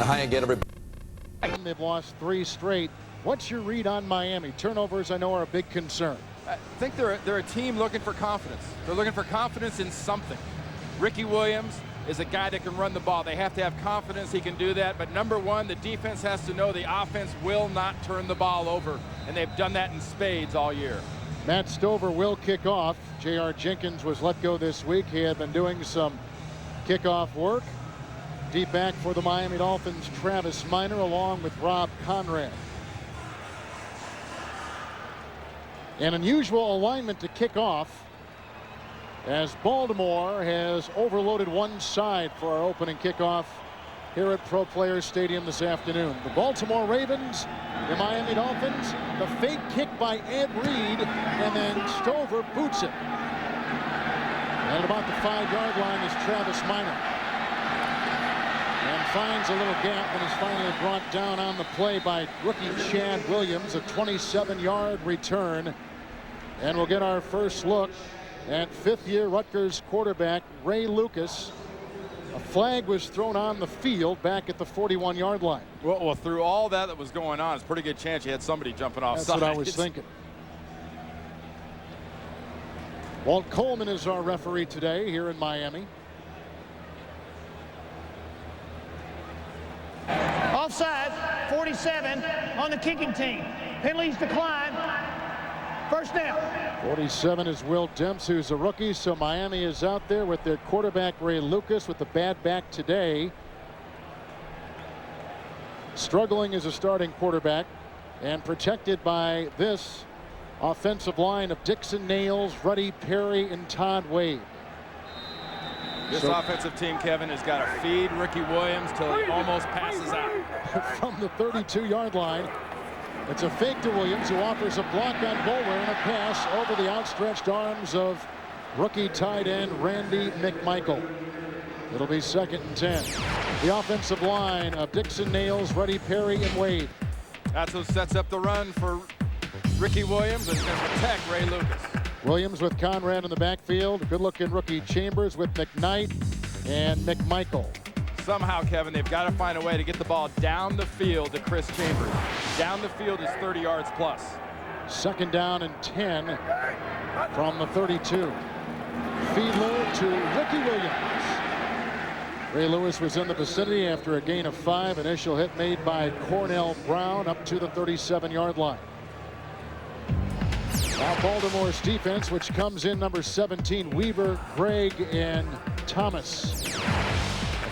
Hi again, everybody. They've lost 3 straight. What's your read on Miami? Turnovers, I know, are a big concern. I think they're a team looking for confidence. They're looking for confidence in something. Ricky Williams is a guy that can run the ball. They have to have confidence he can do that. But number one, the defense has to know the offense will not turn the ball over. And they've done that in spades all year. Matt Stover will kick off. J.R. Jenkins was let go this week. He had been doing some kickoff work. Deep back for the Miami Dolphins, Travis Minor, along with Rob Conrad. An unusual alignment to kick off, as Baltimore has overloaded one side for our opening kickoff here at Pro Players Stadium this afternoon. The Baltimore Ravens, the Miami Dolphins, the fake kick by Ed Reed, and then Stover boots it. And at about the 5-yard line is Travis Minor. And finds a little gap and is finally brought down on the play by rookie Chad Williams, a 27-yard return. And we'll get our first look at 5th-year Rutgers quarterback Ray Lucas. A flag was thrown on the field back at the 41-yard line. Well, through all that was going on, it's a pretty good chance you had somebody jumping off That's side. what I was thinking. Walt Coleman is our referee today here in Miami. Offside, 47 on the kicking team. Penalties decline. First down. 47 is Will Demps, who's a rookie. So Miami is out there with their quarterback Ray Lucas with the bad back today. Struggling as a starting quarterback and protected by this offensive line of Dixon Nails, Ruddy Perry, and Todd Wade. This offensive team, Kevin, has got to feed Ricky Williams till he almost passes out. From the 32-yard line, it's a fake to Williams, who offers a block on Boulware and a pass over the outstretched arms of rookie tight end Randy McMichael. It'll be 2nd and 10. The offensive line of Dixon Nails, Ruddy Perry, and Wade. That's what sets up the run for Ricky Williams and can protect Ray Lucas. Williams with Conrad in the backfield. Good-looking rookie Chambers with McKnight and McMichael. Somehow, Kevin, they've got to find a way to get the ball down the field to Chris Chambers. Down the field is 30 yards plus. 2nd down and 10 from the 32. Fiedler to Ricky Williams. Ray Lewis was in the vicinity after a gain of 5. Initial hit made by Cornell Brown up to the 37-yard line. Now Baltimore's defense, which comes in number 17, Weaver, Gregg, and Thomas.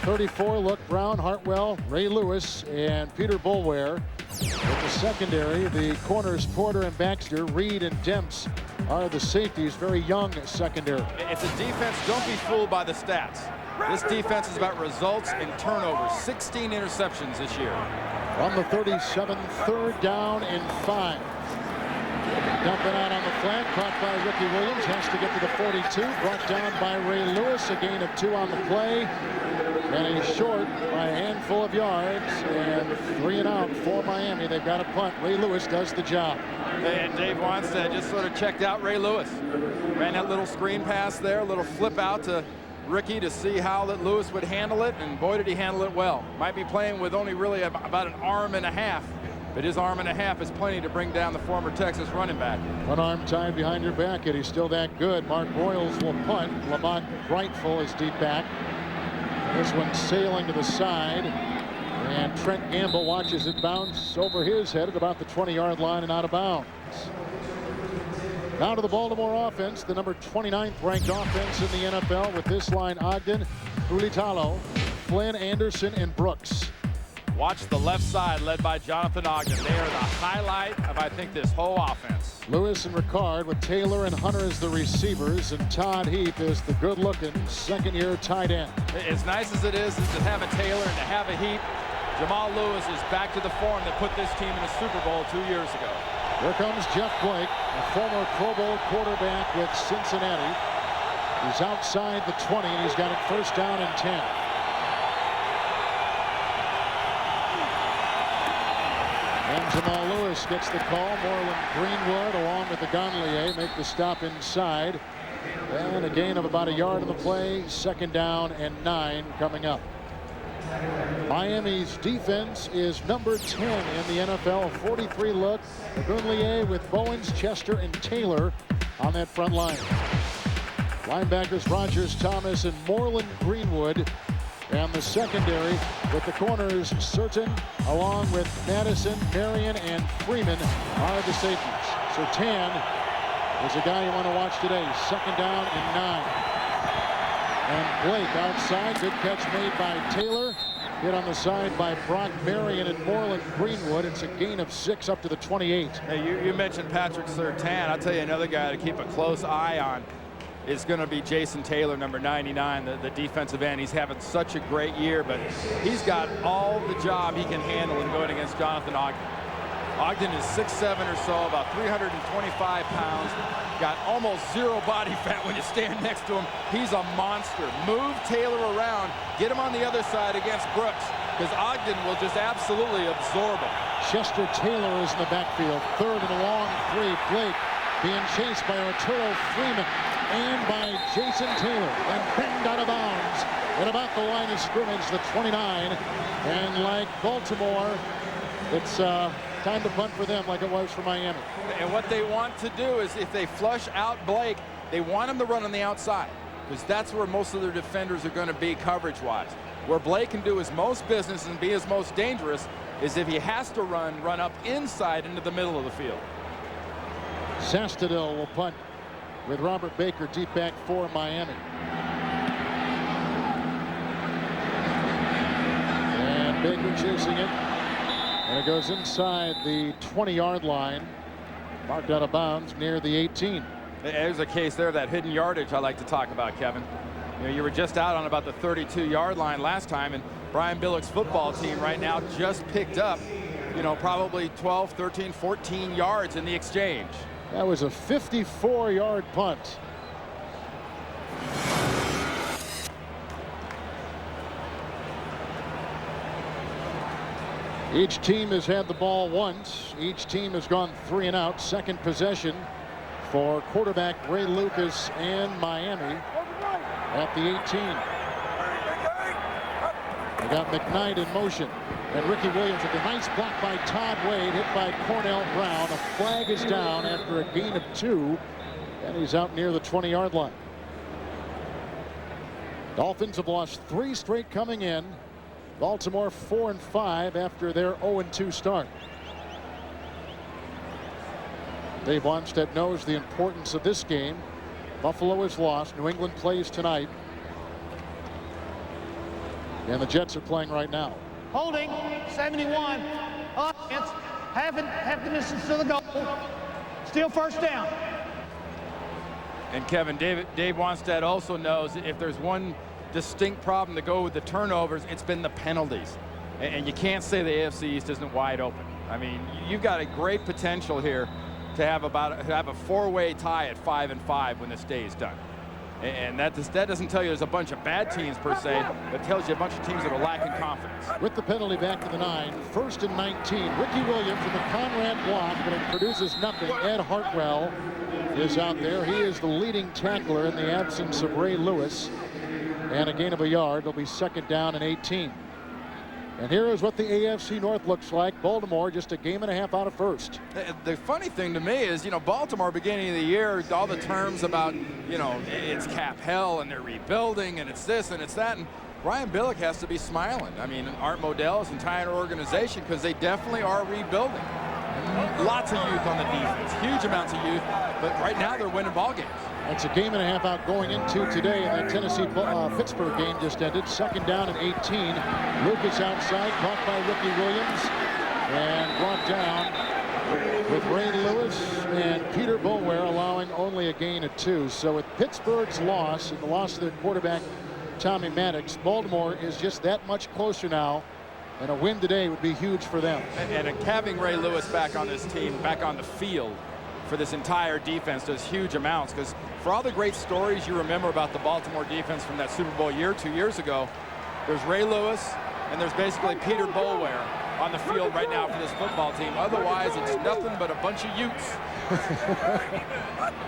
34 look, Brown, Hartwell, Ray Lewis, and Peter Boulware. With the secondary, the corners Porter and Baxter, Reed and Demps are the safeties. Very young secondary. It's a defense, don't be fooled by the stats. This defense is about results and turnovers. 16 interceptions this year. From the 37, 3rd down and 5. Dumping out on the flat, caught by Ricky Williams, has to get to the 42, brought down by Ray Lewis, a gain of 2 on the play, and he's short by a handful of yards, and 3 and out for Miami. They've got a punt. Ray Lewis does the job. And Dave Wanstead just sort of checked out Ray Lewis. Ran that little screen pass there, a little flip out to Ricky to see how that Lewis would handle it, and boy did he handle it well. Might be playing with only really about an arm and a half. But his arm and a half is plenty to bring down the former Texas running back. One arm tied behind your back, and he's still that good. Mark Royals will punt. Lamont Brightful is deep back. This one sailing to the side. And Trent Gamble watches it bounce over his head at about the 20-yard line and out of bounds. Now to the Baltimore offense, the number 29th ranked offense in the NFL with this line: Ogden, Hulitalo, Flynn, Anderson, and Brooks. Watch the left side led by Jonathan Ogden. They are the highlight of, I think, this whole offense. Lewis and Ricard with Taylor and Hunter as the receivers, and Todd Heap is the good-looking second-year tight end. As nice as it is to have a Taylor and to have a Heap, Jamal Lewis is back to the form that put this team in a Super Bowl 2 years ago. Here comes Jeff Blake, a former Pro Bowl quarterback with Cincinnati. He's outside the 20, and he's got it 1st down and 10. And Jamal Lewis gets the call. Moreland Greenwood along with the Gonlier make the stop inside. And a gain of about a yard on the play. 2nd down and 9 coming up. Miami's defense is number 10 in the NFL. 43 look. Burnley with Bowens, Chester, and Taylor on that front line. Linebackers Rogers, Thomas, and Moreland Greenwood. And the secondary with the corners Certain along with Madison, Marion, and Freeman are the safeties. Surtain is a guy you want to watch today. 2nd down and 9. And Blake outside. Good catch made by Taylor. Hit on the side by Brock Marion and Moreland Greenwood. It's a gain of 6 up to the 28. Hey, you mentioned Patrick Surtain. I'll tell you another guy to keep a close eye on is going to be Jason Taylor, number 99, the defensive end. He's having such a great year, but he's got all the job he can handle in going against Jonathan Ogden. Ogden is 6'7" or so, about 325 pounds. Got almost 0 body fat when you stand next to him. He's a monster. Move Taylor around. Get him on the other side against Brooks, because Ogden will just absolutely absorb him. Chester Taylor is in the backfield. 3rd and a long 3. Blake being chased by Arturo Freeman and by Jason Taylor, and banged out of bounds at about the line of scrimmage, the 29. And like Baltimore, it's time to punt for them like it was for Miami. And what they want to do is, if they flush out Blake, they want him to run on the outside, because that's where most of their defenders are going to be coverage-wise. Where Blake can do his most business and be his most dangerous is if he has to run up inside into the middle of the field. Sastadil will punt with Robert Baker deep back for Miami. And Baker chasing it. And it goes inside the 20-yard line. Marked out of bounds near the 18. There's a case there, that hidden yardage I like to talk about, Kevin. You know, you were just out on about the 32-yard line last time, and Brian Billick's football team right now just picked up, you know, probably 12, 13, 14 yards in the exchange. That was a 54-yard punt. Each team has had the ball once. Each team has gone 3 and out. Second possession for quarterback Ray Lucas and Miami at the 18. They got McKnight in motion. And Ricky Williams with a nice block by Todd Wade, hit by Cornell Brown. A flag is down after a gain of 2, and he's out near the 20-yard line. Dolphins have lost 3 straight coming in. Baltimore 4-5 after their 0-2 start. Dave Wannstedt knows the importance of this game. Buffalo is lost. New England plays tonight. And the Jets are playing right now. Holding, 71. Offense, half the distance to the goal. Still 1st down. And Kevin, Dave Wannstedt also knows if there's one distinct problem to go with the turnovers, it's been the penalties. And you can't say the AFC East isn't wide open. I mean, you've got a great potential here to have a 4-way tie at 5-5 when this day is done. And that doesn't tell you there's a bunch of bad teams per se, but tells you a bunch of teams that are lacking confidence. With the penalty back to the 9, 1st and 19. Ricky Williams with the Conrad block, but it produces nothing. Ed Hartwell is out there. He is the leading tackler in the absence of Ray Lewis. And a gain of a yard. It'll be 2nd down and 18. And here is what the AFC North looks like. Baltimore just a game and a half out of first. The funny thing to me is, you know, Baltimore beginning of the year, all the terms about, you know, it's cap hell and they're rebuilding and it's this and it's that. And Brian Billick has to be smiling. I mean, Art Modell's entire organization, because they definitely are rebuilding. Lots of youth on the defense, huge amounts of youth, but right now they're winning ball games. It's a game and a half out going into today, and that Tennessee-Pittsburgh game just ended. 2nd down and 18. Lucas outside, caught by Ricky Williams, and brought down with Ray Lewis and Peter Boulware allowing only a gain of 2. So with Pittsburgh's loss and the loss of their quarterback Tommy Maddox, Baltimore is just that much closer now, and a win today would be huge for them. And having Ray Lewis back on this team, back on the field for this entire defense does huge amounts, because for all the great stories you remember about the Baltimore defense from that Super Bowl year 2 years ago, there's Ray Lewis and there's basically Peter Boulware on the field right now for this football team. Otherwise, it's nothing but a bunch of Utes.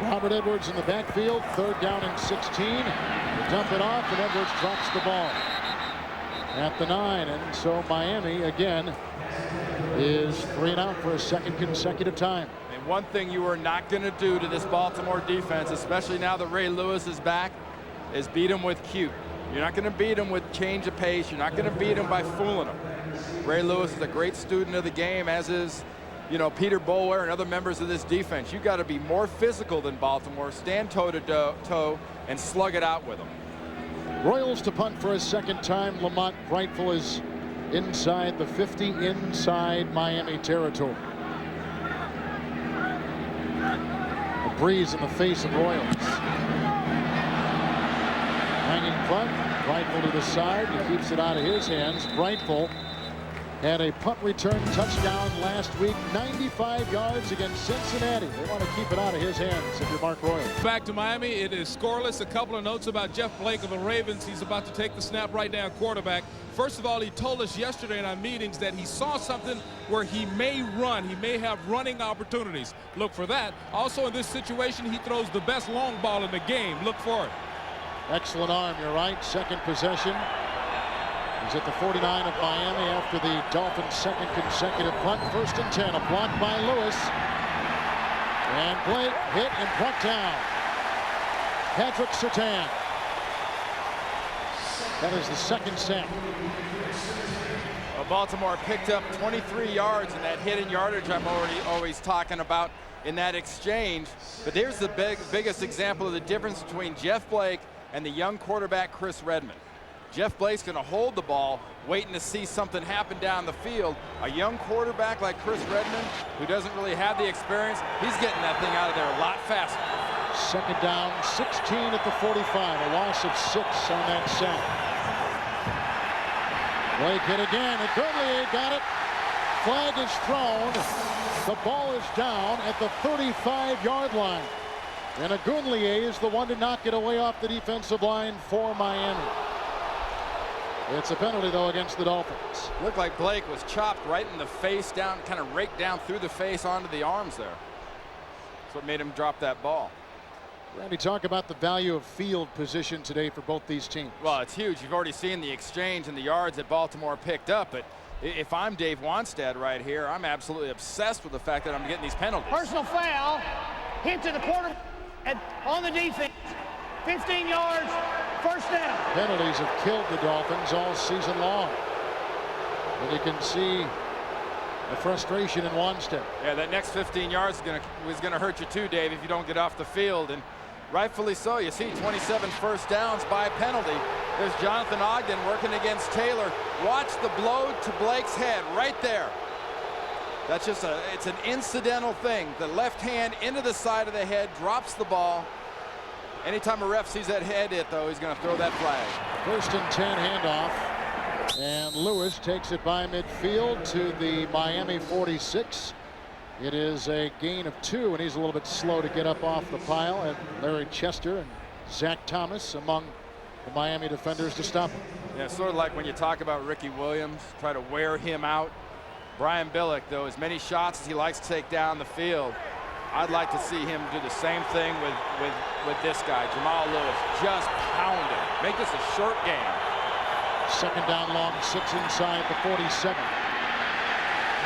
Robert Edwards in the backfield, 3rd down and 16. They dump it off, and Edwards drops the ball. at the 9. And so Miami again is 3 and out for a second consecutive time. And one thing you are not going to do to this Baltimore defense, especially now that Ray Lewis is back, is beat him with cute. You're not going to beat him with change of pace. You're not going to beat him by fooling him. Ray Lewis is a great student of the game, as is, you know, Peter Boulware and other members of this defense. You got to be more physical than Baltimore, stand toe to toe, and slug it out with them. Royals to punt for a second time. Lamont Brightful is inside the 50, inside Miami territory. A breeze in the face of Royals. Hanging punt, Brightful to the side. He keeps it out of his hands. Brightful had a punt return touchdown last week, 95 yards against Cincinnati. They want to keep it out of his hands if you're Mark Royals. Back to Miami. It is scoreless. A couple of notes about Jeff Blake of the Ravens. He's about to take the snap right now, quarterback. First of all, he told us yesterday in our meetings that he saw something where he may run. He may have running opportunities. Look for that. Also, in this situation, he throws the best long ball in the game. Look for it. Excellent arm, you're right. Second possession. He's at the 49 of Miami after the Dolphins' second consecutive punt. 1st and 10, a block by Lewis. And Blake hit and brought down. Patrick Surtain. That is the second sack. Well, Baltimore picked up 23 yards in that hidden yardage I'm always talking about in that exchange. But there's the biggest example of the difference between Jeff Blake and the young quarterback Chris Redmond. Jeff Blake's going to hold the ball, waiting to see something happen down the field. A young quarterback like Chris Redmond, who doesn't really have the experience, he's getting that thing out of there a lot faster. Second down, 16 at the 45. A loss of 6 on that sack. Blake hit again, and Gurley got it. Flag is thrown. The ball is down at the 35-yard line. And Agunlier is the one to knock it away off the defensive line for Miami. It's a penalty, though, against the Dolphins. Looked like Blake was chopped right in the face, down, kind of raked down through the face onto the arms there. That's what made him drop that ball. Randy, talk about the value of field position today for both these teams. Well, it's huge. You've already seen the exchange and the yards that Baltimore picked up, but if I'm Dave Wanstead right here, I'm absolutely obsessed with the fact that I'm getting these penalties. Personal foul, hit to the quarter on the defense. 15 yards, 1st down. Penalties have killed the Dolphins all season long. And you can see the frustration in Wanstead. Yeah, that next 15 yards is gonna hurt you too, Dave, if you don't get off the field. And rightfully so. You see 27 first downs by penalty. There's Jonathan Ogden working against Taylor. Watch the blow to Blake's head right there. That's just it's an incidental thing. The left hand into the side of the head, drops the ball. Anytime a ref sees that head hit, though, he's going to throw that flag. 1st and 10 handoff. And Lewis takes it by midfield to the Miami 46. It is a gain of 2, and he's a little bit slow to get up off the pile. And Larry Chester and Zach Thomas among the Miami defenders to stop him. Yeah, sort of like when you talk about Ricky Williams, try to wear him out. Brian Billick, though, as many shots as he likes to take down the field, I'd like to see him do the same thing with this guy, Jamal Lewis. Just pound him. Make this a short game. Second down long, 6 inside the 47.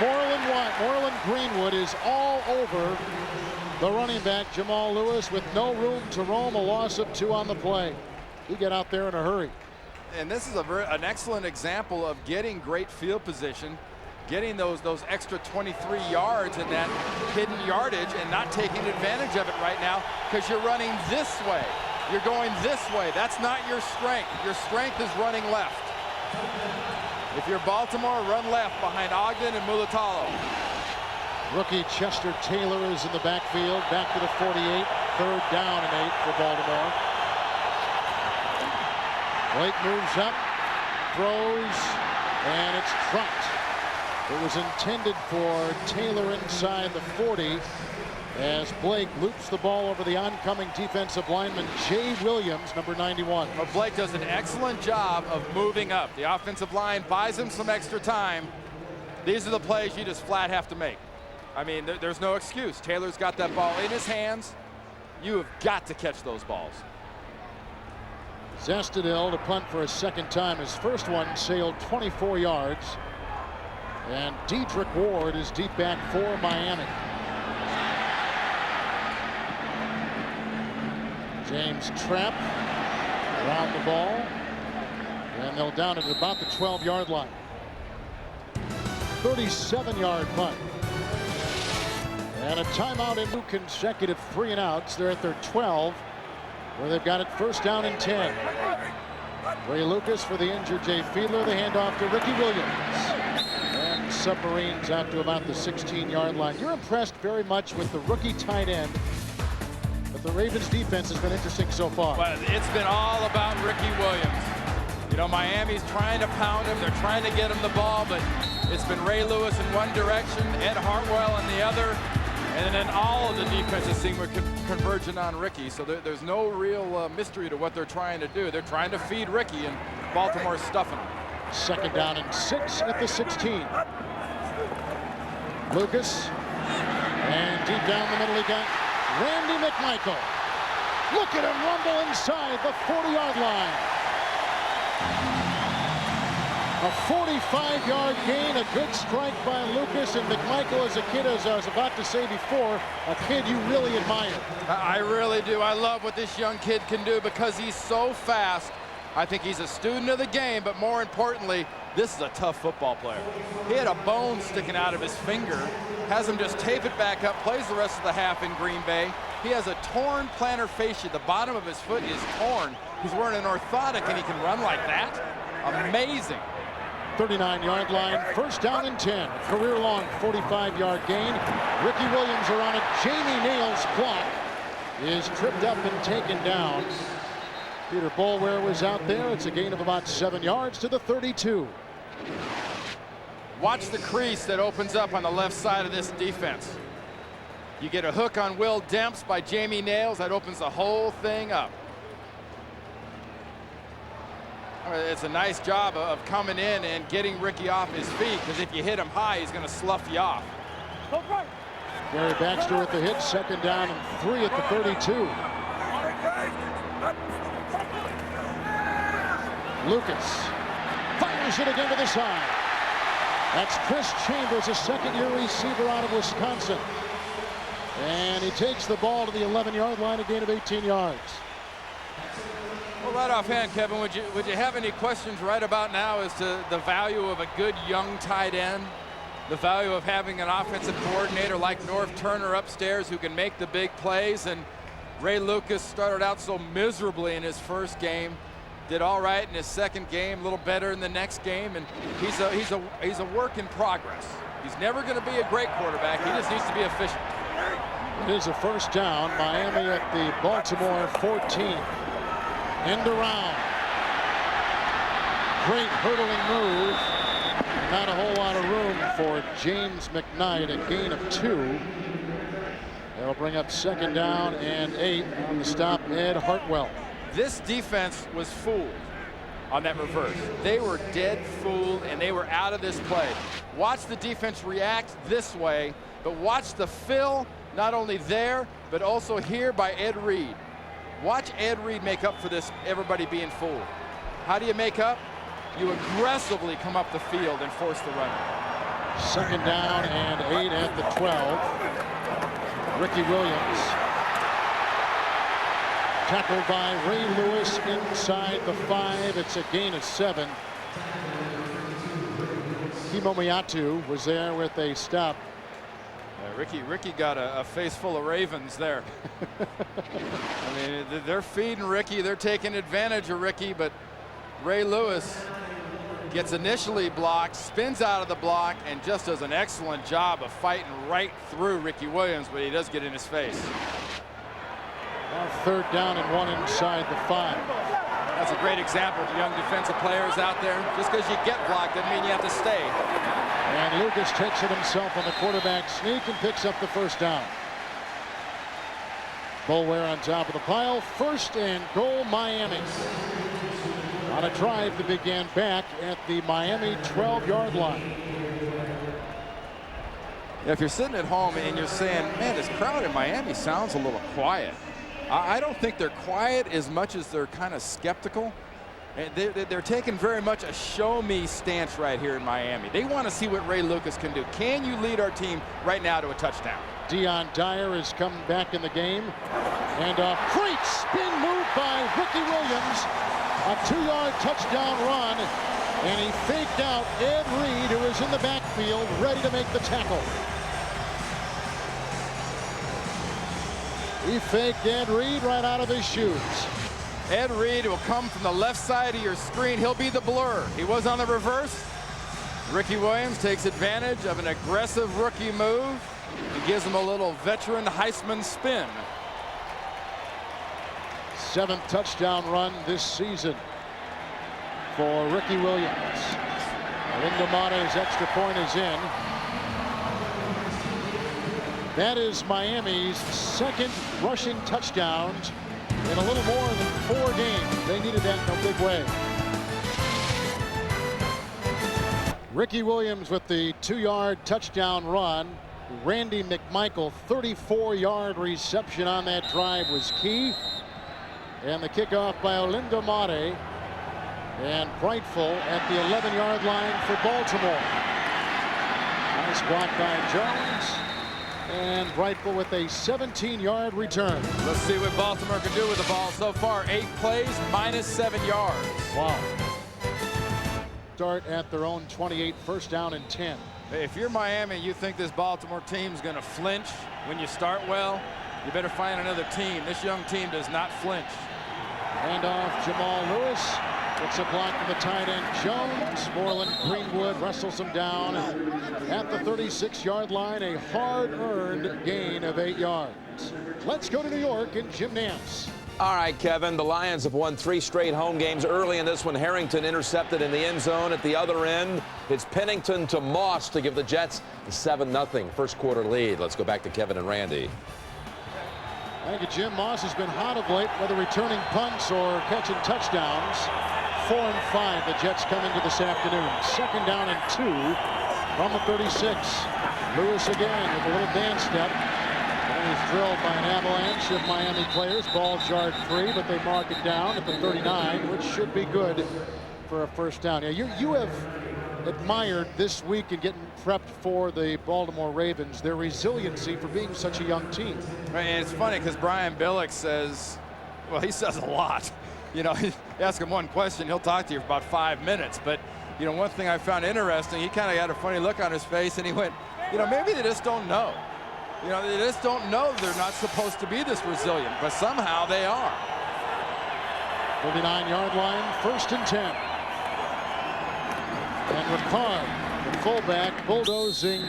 Moreland Greenwood is all over the running back, Jamal Lewis, with no room to roam. A loss of 2 on the play. He got out there in a hurry. And this is an excellent example of getting great field position, getting those extra 23 yards in that hidden yardage and not taking advantage of it right now because you're running this way. You're going this way. That's not your strength. Your strength is running left. If you're Baltimore, run left behind Ogden and Mulatalo. Rookie Chester Taylor is in the backfield, back to the 48. 3rd down and 8 for Baltimore. Blake moves up, throws, and it's dropped. It was intended for Taylor inside the 40 as Blake loops the ball over the oncoming defensive lineman, Jay Williams, number 91. Well, Blake does an excellent job of moving up. The offensive line buys him some extra time. These are the plays you just flat have to make. I mean, there's no excuse. Taylor's got that ball in his hands. You have got to catch those balls. Zestadil to punt for a second time. His first one sailed 24 yards. And Dedrick Ward is deep back for Miami. James Trapp around the ball. And they'll down it at about the 12-yard line. 37-yard punt. And a timeout in 2 consecutive 3-and-outs. They're at their 12, where they've got it first down and 10. Ray Lucas for the injured Jay Fiedler. The handoff to Ricky Williams. And submarines out to about the 16-yard line. You're impressed very much with the rookie tight end. But the Ravens defense has been interesting so far. Well, it's been all about Ricky Williams. You know, Miami's trying to pound him. They're trying to get him the ball, but it's been Ray Lewis in one direction, Ed Hartwell in the other. And then all of the defenses seem to converging on Ricky. So there's no real mystery to what they're trying to do. They're trying to feed Ricky, and Baltimore's stuffing him. Second down and 6 at the 16. Lucas. And deep down the middle he got Randy McMichael. Look at him rumble inside the 40-yard line. A 45-yard gain, a good strike by Lucas, and McMichael is a kid, as I was about to say before, a kid you really admire. I really do. I love what this young kid can do because he's so fast. I think he's a student of the game, but more importantly, this is a tough football player. He had a bone sticking out of his finger, has him just tape it back up, plays the rest of the half in Green Bay. He has a torn plantar fascia. The bottom of his foot is torn. He's wearing an orthotic, and he can run like that. Amazing. 39-yard line, first down and 10. Career-long 45-yard gain. Ricky Williams around it. Jamie Nails' block is tripped up and taken down. Peter Boulware was out there. It's a gain of about 7 yards to the 32. Watch the crease that opens up on the left side of this defense. You get a hook on Will Demps by Jamie Nails. That opens the whole thing up. It's a nice job of coming in and getting Ricky off his feet, because if you hit him high, he's going to slough you off. Gary Baxter with the hit. Second down and 3 at the 32. Lucas fires it again to the side. That's Chris Chambers, a second-year receiver out of Wisconsin. And he takes the ball to the 11-yard line, a gain of 18 yards. Well, right offhand, Kevin, would you have any questions right about now as to the value of a good young tight end? The value of having an offensive coordinator like Norv Turner upstairs who can make the big plays? And Ray Lucas started out so miserably in his first game, did all right in his second game, a little better in the next game, and he's a work in progress. He's never going to be a great quarterback. He just needs to be efficient. It is a first down. Miami at the Baltimore 14. End around. Great hurdling move. Not a whole lot of room for James McKnight, a gain of 2. They'll bring up second down and 8 on the stop, Ed Hartwell. This defense was fooled on that reverse. They were dead fooled, and they were out of this play. Watch the defense react this way, but watch the fill, not only there, but also here by Ed Reed. Watch Ed Reed make up for this, everybody being fooled. How do you make up? You aggressively come up the field and force the run. Second down and 8 at the 12. Ricky Williams. Tackled by Ray Lewis inside the 5. It's a gain of 7. Kimo Miatu was there with a stop. Ricky got a face full of Ravens there. I mean, they're feeding Ricky. They're taking advantage of Ricky, but Ray Lewis gets initially blocked, spins out of the block, and just does an excellent job of fighting right through Ricky Williams, but he does get in his face. Now third down and 1 inside the 5. That's a great example of young defensive players out there. Just because you get blocked doesn't mean you have to stay. And Lucas takes it himself on the quarterback sneak and picks up the first down. Boulware on top of the pile. First and goal, Miami. On a drive that began back at the Miami 12-yard line. If you're sitting at home and you're saying, man, this crowd in Miami sounds a little quiet. I don't think they're quiet as much as they're kind of skeptical. And they're taking very much a show-me stance right here in Miami. They want to see what Ray Lucas can do. Can you lead our team right now to a touchdown? Dion Dyer is coming back in the game. And a great spin move by Ricky Williams. A 2-yard touchdown run. And he faked out Ed Reed, who was in the backfield, ready to make the tackle. He faked Ed Reed right out of his shoes. Ed Reed will come from the left side of your screen. He'll be the blur. He was on the reverse. Ricky Williams takes advantage of an aggressive rookie move and gives him a little veteran Heisman spin. 7th touchdown run this season for Ricky Williams. Lindemanne's extra point is in. That is Miami's 2nd rushing touchdowns in a little more than 4 games. They needed that in a big way. Ricky Williams with the 2-yard touchdown run. Randy McMichael, 34-yard reception on that drive was key. And the kickoff by Lindemanne. And Brightful at the 11-yard line for Baltimore. Nice block by Jones. And Brightful with a 17-yard return. Let's see what Baltimore can do with the ball so far. 8 plays, -7 yards. Wow. Start at their own 28, 1st down and 10. Hey, if you're Miami, you think this Baltimore team's going to flinch when you start well, you better find another team. This young team does not flinch. Hand off Jamal Lewis. Gets a block from the tight end Jones. Moreland Greenwood wrestles him down at the 36-yard line. A hard-earned gain of 8 yards. Let's go to New York and Jim Nance. All right, Kevin, the Lions have won 3 straight home games. Early in this one, Harrington intercepted in the end zone. At the other end, it's Pennington to Moss to give the Jets a 7-0 first quarter lead. Let's go back to Kevin and Randy. Thank you, Jim. Moss has been hot of late, whether returning punts or catching touchdowns. 4 and 5, the Jets come into this afternoon. 2nd down and 2 from the 36. Lewis again with a little dance step. And he's drilled by an avalanche of Miami players. Ball jarred free, but they mark it down at the 39, which should be good for a 1st down. Yeah, you have admired this week in getting prepped for the Baltimore Ravens, their resiliency for being such a young team. Right, and it's funny because Brian Billick says, well, he says a lot. You know, you ask him one question, he'll talk to you for about 5 minutes. But, you know, one thing I found interesting, he kind of had a funny look on his face, and he went, you know, maybe they just don't know. You know, they just don't know they're not supposed to be this resilient, but somehow they are. 39-yard line, 1st and 10. And Ricard, the fullback, bulldozing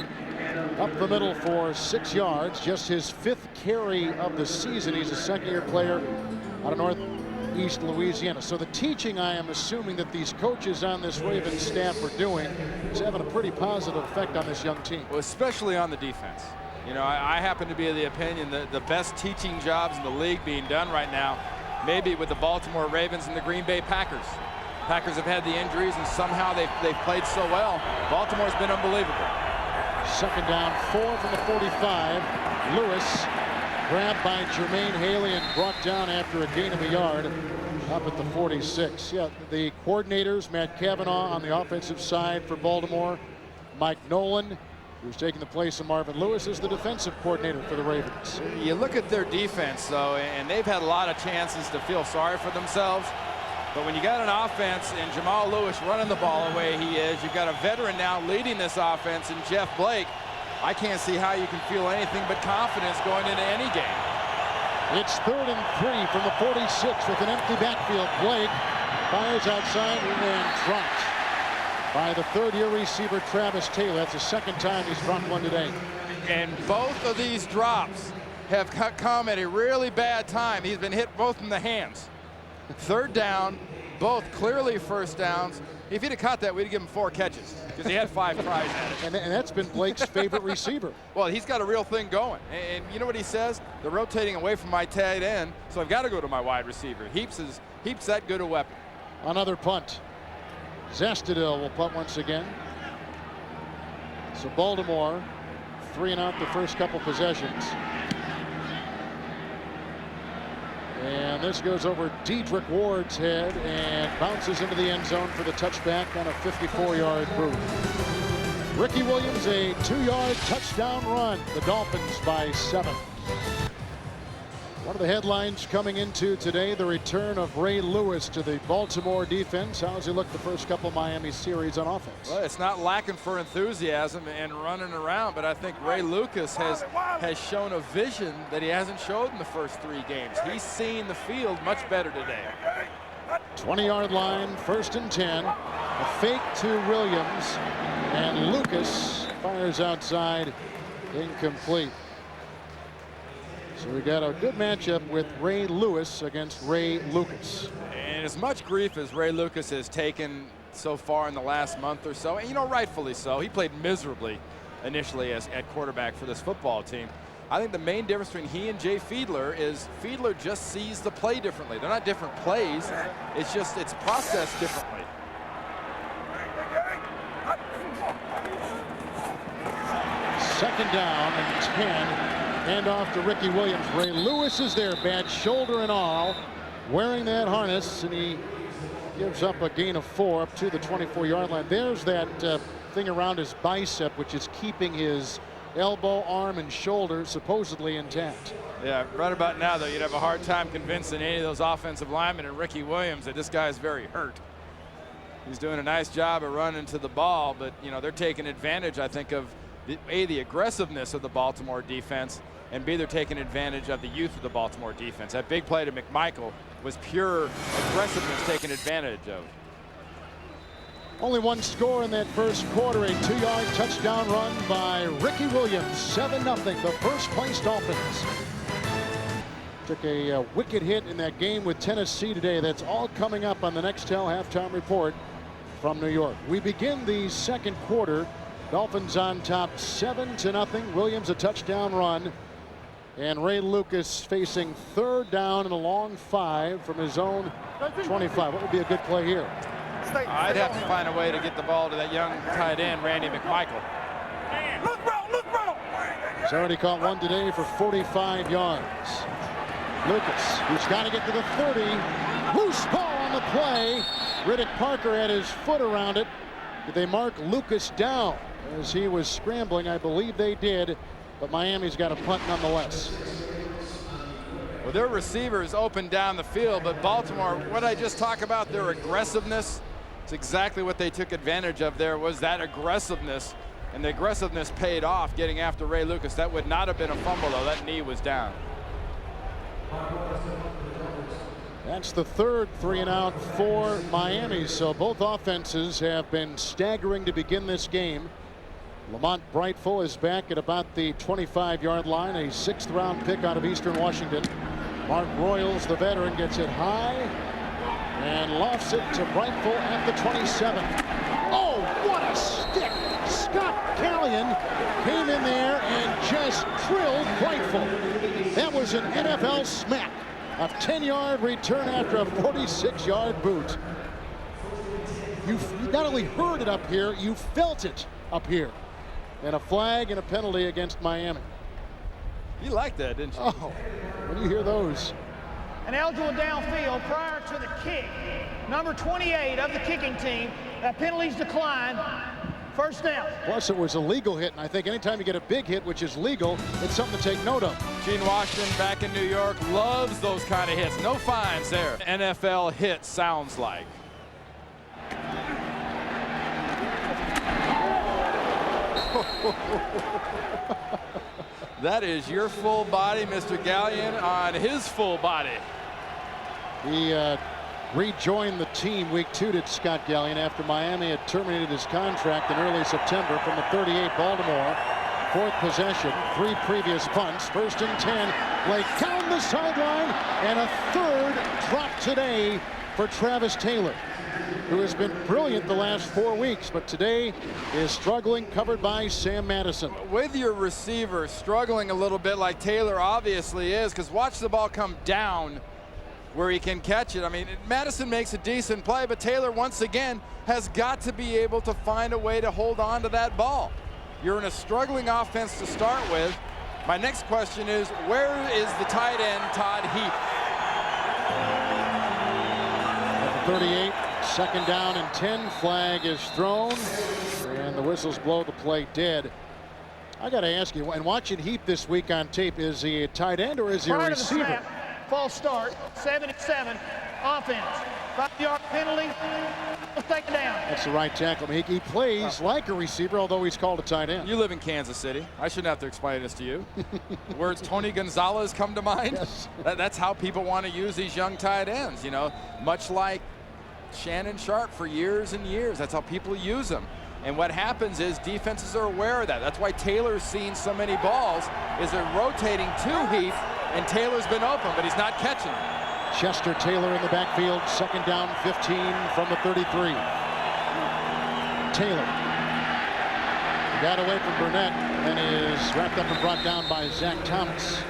up the middle for 6 yards. Just his 5th carry of the season. He's a 2nd-year player out of Northeast Louisiana. So the teaching, I am assuming, that these coaches on this Ravens staff are doing is having a pretty positive effect on this young team. Well, especially on the defense. You know, I happen to be of the opinion that the best teaching jobs in the league being done right now, maybe with the Baltimore Ravens and the Green Bay Packers. Packers have had the injuries, and somehow they've played so well. Baltimore's been unbelievable. 2nd down, 4 from the 45. Lewis grabbed by Jermaine Haley and brought down after a gain of a yard up at the 46. Yeah, the coordinators, Matt Cavanaugh on the offensive side for Baltimore. Mike Nolan, who's taking the place of Marvin Lewis, is the defensive coordinator for the Ravens. You look at their defense, though, and they've had a lot of chances to feel sorry for themselves. But when you got an offense and Jamal Lewis running the ball the way he is, you've got a veteran now leading this offense in Jeff Blake. I can't see how you can feel anything but confidence going into any game. It's 3rd and 3 from the 46 with an empty backfield. Blake fires outside and dropped by the 3rd-year receiver Travis Taylor. That's the 2nd time he's dropped one today. And both of these drops have come at a really bad time. He's been hit both in the hands. 3rd down, both clearly 1st downs. If he'd have caught that, we'd have given him 4 catches because he had 5 tries at it. And that's been Blake's favorite receiver. Well, he's got a real thing going. And you know what he says? They're rotating away from my tight end, so I've got to go to my wide receiver. Heaps that good a weapon. Another punt. Zastadil will punt once again. So Baltimore 3 and out the first couple possessions. And this goes over Dedrick Ward's head and bounces into the end zone for the touchback on a 54-yard boot. Ricky Williams, a 2-yard touchdown run. The Dolphins by 7. One of the headlines coming into today, the return of Ray Lewis to the Baltimore defense. How's he look the first couple of Miami series on offense? Well, it's not lacking for enthusiasm and running around, but I think Ray Lucas has shown a vision that he hasn't showed in the first 3 games. He's seen the field much better today. 20-yard line, 1st and 10. A fake to Williams, and Lucas fires outside, incomplete. So we got a good matchup with Ray Lewis against Ray Lucas. And as much grief as Ray Lucas has taken so far in the last month or so, and you know, rightfully so, he played miserably initially at quarterback for this football team. I think the main difference between he and Jay Fiedler is Fiedler just sees the play differently. They're not different plays. It's just it's processed differently. Second down and 10. Hand off to Ricky Williams. Ray Lewis is there, bad shoulder and all, wearing that harness, and he gives up a gain of 4 up to the 24-yard line. There's that thing around his bicep, which is keeping his elbow, arm, and shoulder supposedly intact. Yeah, right about now, though, you'd have a hard time convincing any of those offensive linemen and Ricky Williams that this guy is very hurt. He's doing a nice job of running to the ball, but, you know, they're taking advantage, I think, of the aggressiveness of the Baltimore defense, and B, they're taking advantage of the youth of the Baltimore defense. That big play to McMichael was pure aggressiveness taken advantage of. Only one score in that first quarter, a 2-yard touchdown run by Ricky Williams. 7-0, the first place Dolphins. Took a wicked hit in that game with Tennessee today. That's all coming up on the Nextel halftime report from New York. We begin the second quarter. Dolphins on top 7-0. Williams a touchdown run. And Ray Lucas facing 3rd down and a long 5 from his own 25. What would be a good play here? I'd have to find a way to get the ball to that young tight end, Randy McMichael. He's already caught one today for 45 yards. Lucas, who's got to get to the 30. Loose ball on the play. Riddick Parker had his foot around it. Did they mark Lucas down as he was scrambling? I believe they did, but Miami's got a punt nonetheless. Well, their receivers opened down the field, but Baltimore, what I just talked about, their aggressiveness, it's exactly what they took advantage of there, was that aggressiveness, and the aggressiveness paid off getting after Ray Lucas. That would not have been a fumble, though. That knee was down. That's the 3rd 3-and-out for Miami. So both offenses have been staggering to begin this game. Lamont Brightful is back at about the 25-yard line, a 6th-round pick out of Eastern Washington. Mark Royals, the veteran, gets it high and lofts it to Brightful at the 27. Oh, what a stick! Scott Callion came in there and just drilled Brightful. That was an NFL smack. A 10-yard return after a 46-yard boot. You not only heard it up here, you felt it up here. And a flag and a penalty against Miami. You liked that, didn't you? Oh, when you hear those. And eligible downfield prior to the kick. Number 28 of the kicking team. That penalty's declined. First down. Plus, it was a legal hit, and I think anytime you get a big hit, which is legal, it's something to take note of. Gene Washington back in New York loves those kind of hits. No fines there. NFL hit sounds like. That is your full body, Mr. Gallion, on his full body. He rejoined the team week 2, did Scott Gallion, after Miami had terminated his contract in early September from the 38 Baltimore. 4th possession, 3 previous punts. 1st and 10. Blake down the sideline, and a 3rd drop today for Travis Taylor, who has been brilliant the last 4 weeks, but today is struggling, covered by Sam Madison. With your receiver struggling a little bit like Taylor obviously is, because watch the ball come down where he can catch it. I mean, Madison makes a decent play, but Taylor once again has got to be able to find a way to hold on to that ball. You're in a struggling offense to start with. My next question is, where is the tight end, Todd Heap? 38, second down and 10. Flag is thrown, and the whistles blow the play dead. I got to ask you, and watching Heap this week on tape, is he a tight end or is he a Prior to the receiver? snap, false start, 7-7, offense. 5-yard penalty, taken down. That's the right tackle. He plays like a receiver, although he's called a tight end. You live in Kansas City. I shouldn't have to explain this to you. Words Tony Gonzalez come to mind. Yes. That's how people want to use these young tight ends, you know, much like Shannon Sharp for years and years. That's how people use them. And what happens is defenses are aware of that. That's why Taylor's seen so many balls, is they're rotating to Heath, and Taylor's been open, but he's not catching them. Chester Taylor in the backfield, second down 15 from the 33. Taylor got away from Burnett and is wrapped up and brought down by Zach Thomas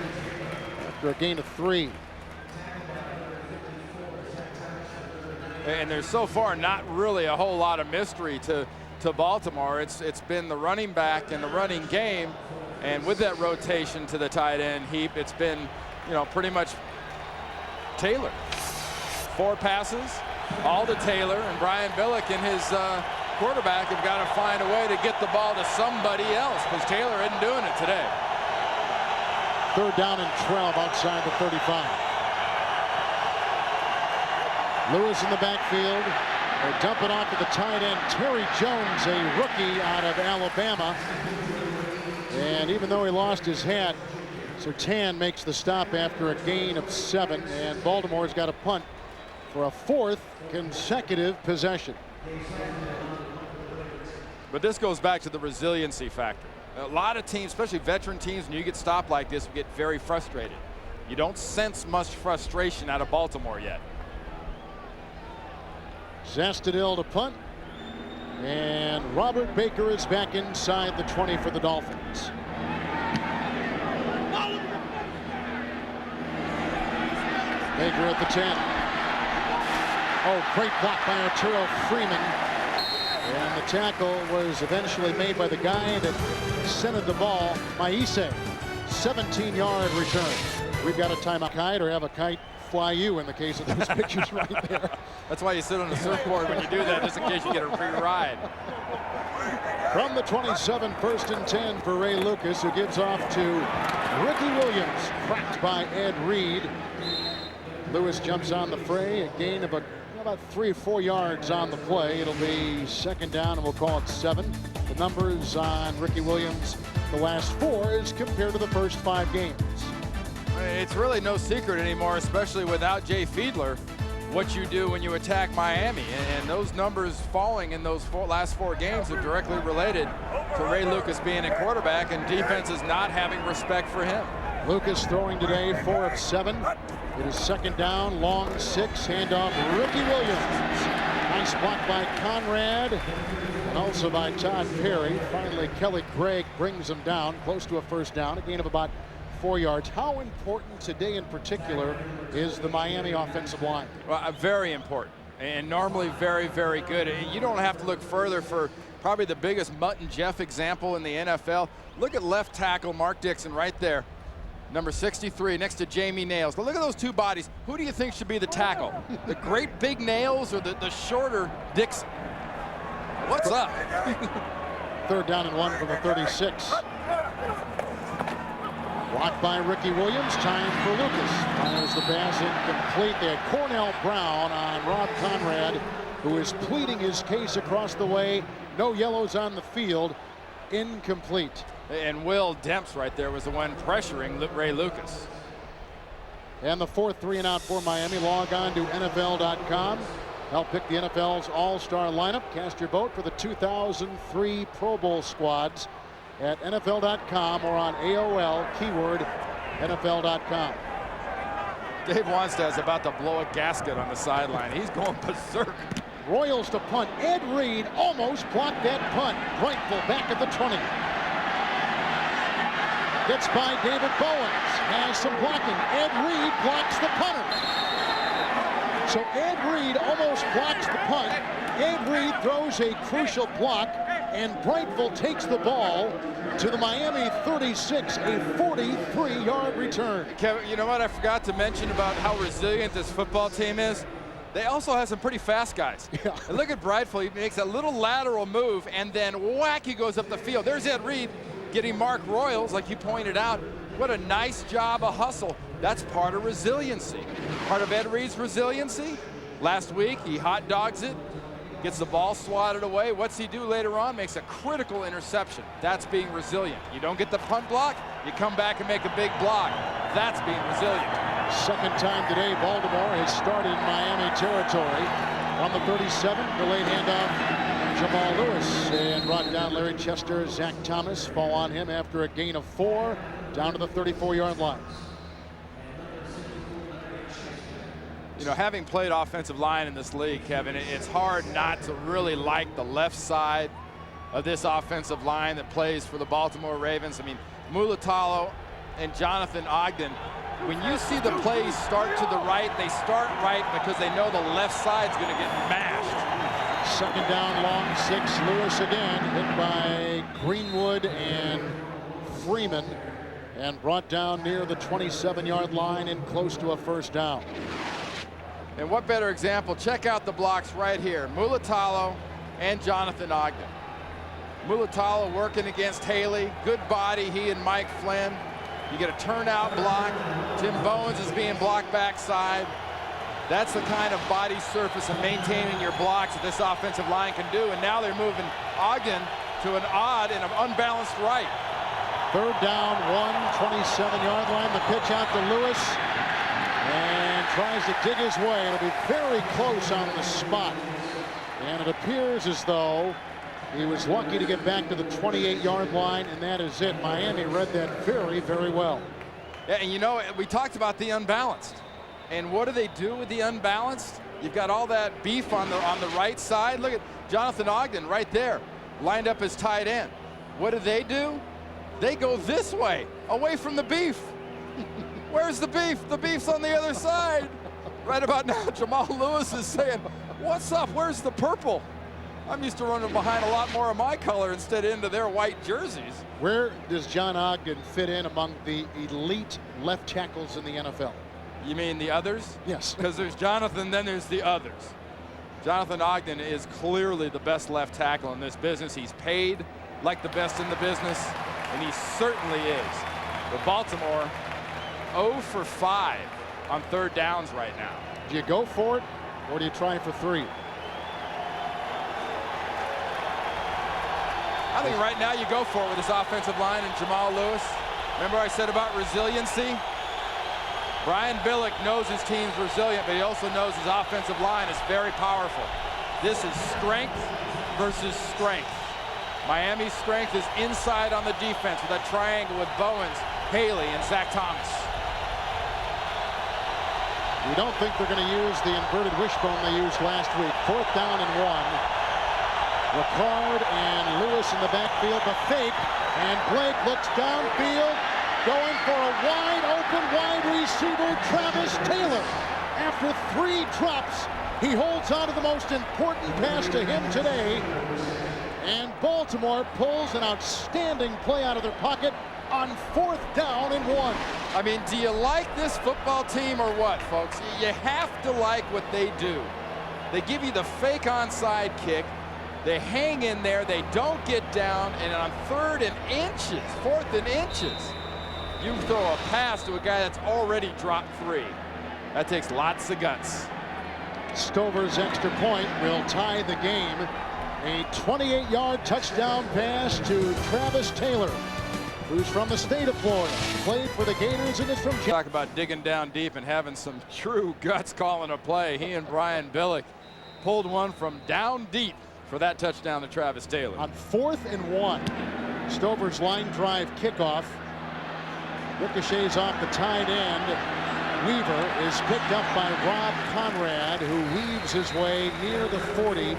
after a gain of 3. And there's so far not really a whole lot of mystery to Baltimore. It's been the running back and the running game, and with that rotation to the tight end Heap, it's been, you know, pretty much Taylor. 4 passes, all to Taylor, and Brian Billick and his quarterback have got to find a way to get the ball to somebody else, because Taylor isn't doing it today. Third down and 12 outside the 35. Lewis in the backfield. They dump it off to the tight end, Terry Jones, a rookie out of Alabama. And even though he lost his hat, Surtain makes the stop after a gain of 7, and Baltimore's got a punt for a 4th consecutive possession. But this goes back to the resiliency factor. A lot of teams, especially veteran teams, when you get stopped like this, we get very frustrated. You don't sense much frustration out of Baltimore yet. Zastadil to punt, and Robert Baker is back inside the 20 for the Dolphins. Baker at the 10. Oh, great block by Arturo Freeman. And the tackle was eventually made by the guy that centered the ball, Maise. 17-yard return. We've got a timeout. Kite, or have a kite fly you in the case of those pictures right there. That's why you sit on the surfboard when you do that, just in case you get a free ride. From the 27, 1st and 10 for Ray Lucas, who gives off to Ricky Williams, cracked by Ed Reed. Lewis jumps on the fray, a gain of about 3 or 4 yards on the play. It'll be second down, and we'll call it 7. The numbers on Ricky Williams, the last 4, is compared to the first 5 games. It's really no secret anymore, especially without Jay Fiedler, what you do when you attack Miami. And those numbers falling in those last 4 games are directly related to Ray Lucas being a quarterback and defenses not having respect for him. Lucas throwing today 4 of 7. It is second down, long 6, handoff Ricky Williams. Nice block by Conrad and also by Todd Perry. Finally, Kelly Gregg brings him down close to a first down, a gain of about 4 yards. How important today in particular is the Miami offensive line? Well, very important, and normally very, very good. You don't have to look further for probably the biggest Mutt and Jeff example in the NFL. Look at left tackle Mark Dixon right there. Number 63 next to Jamie Nails. But look at those 2 bodies. Who do you think should be the tackle? The great big Nails or the shorter Dixon? What's up? Third down and 1 from the 36. Blocked by Ricky Williams. Time for Lucas. Fires the pass incomplete. They had Cornell Brown on Rob Conrad, who is pleading his case across the way. No yellows on the field. Incomplete. And Will Demps right there was the one pressuring Ray Lucas. And the 4th 3-and-out for Miami. Log on to NFL.com. Help pick the NFL's all-star lineup. Cast your vote for the 2003 Pro Bowl squads at NFL.com or on AOL, keyword NFL.com. Dave Wanstad's about to blow a gasket on the sideline. He's going berserk. Royals to punt. Ed Reed almost blocked that punt. Brightful back at the 20. Gets by David Bowens. Has some blocking. Ed Reed blocks the punter. So Ed Reed almost blocks the punt. Ed Reed throws a crucial block, and Brightful takes the ball to the Miami 36, a 43-yard return. Kevin, you know what I forgot to mention about how resilient this football team is? They also have some pretty fast guys. Yeah. And look at Bradfield. He makes a little lateral move, and then whack, he goes up the field. There's Ed Reed getting Mark Royals, like you pointed out. What a nice job of hustle. That's part of resiliency. Part of Ed Reed's resiliency. Last week, he hot dogs it, gets the ball swatted away. What's he do later on? Makes a critical interception. That's being resilient. You don't get the punt block, you come back and make a big block. That's being resilient. Second time today, Baltimore has started in Miami territory. On the 37, the late handoff, Jamal Lewis, and brought down Larry Chester. Zach Thomas fall on him after a gain of 4, down to the 34-yard line. You know, having played offensive line in this league, Kevin, it's hard not to really like the left side of this offensive line that plays for the Baltimore Ravens. I mean, Mulatalo and Jonathan Ogden, when you see the plays start to the right, they start right because they know the left side's going to get mashed. Second down, long 6. Lewis again, hit by Greenwood and Freeman, and brought down near the 27-yard line and close to a first down. And what better example? Check out the blocks right here. Mulatalo and Jonathan Ogden. Mulatalo working against Haley. Good body, he and Mike Flynn. You get a turnout block. Tim Bowens is being blocked backside. That's the kind of body surface and maintaining your blocks that this offensive line can do. And now they're moving Ogden to an odd and an unbalanced right. Third down, 27-yard line. The pitch out to Lewis. And tries to dig his way. It'll be very close on the spot. And it appears as though he was lucky to get back to the 28-yard line, and that is it. Miami read that very, very well. Yeah, and you know, we talked about the unbalanced. And what do they do with the unbalanced? You've got all that beef on the right side. Look at Jonathan Ogden right there, lined up as tight end. What do? They go this way, away from the beef. Where's the beef? The beef's on the other side. Right about now, Jamal Lewis is saying, what's up? Where's the purple? I'm used to running behind a lot more of my color instead of into their white jerseys. Where does John Ogden fit in among the elite left tackles in the NFL? You mean the others? Yes. Because there's Jonathan, then there's the others. Jonathan Ogden is clearly the best left tackle in this business. He's paid like the best in the business, and he certainly is. But Baltimore, 0 for 5 on third downs right now. Do you go for it, or do you try for 3? I think right now you go for it with this offensive line and Jamal Lewis. Remember I said about resiliency? Brian Billick knows his team's resilient, but he also knows his offensive line is very powerful. This is strength versus strength. Miami's strength is inside on the defense with that triangle with Bowens, Haley, and Zach Thomas. You don't think they're going to use the inverted wishbone they used last week. 4th down and 1. Ricard and Lewis in the backfield. The fake, and Blake looks downfield, going for a wide receiver, Travis Taylor. After 3 drops, he holds on to the most important pass to him today. And Baltimore pulls an outstanding play out of their pocket on 4th down and 1. I mean, do you like this football team or what, folks? You have to like what they do. They give you the fake onside kick. They hang in there. They don't get down. And on 4th and inches, you throw a pass to a guy that's already dropped 3. That takes lots of guts. Stover's extra point will tie the game. A 28-yard touchdown pass to Travis Taylor, who's from the state of Florida, played for the Gators and is from... Talk about digging down deep and having some true guts calling a play. He and Brian Billick pulled one from down deep for that touchdown to Travis Taylor. On 4th and 1, Stover's line drive kickoff. Ricochets off the tight end. Weaver is picked up by Rob Conrad, who weaves his way near the 40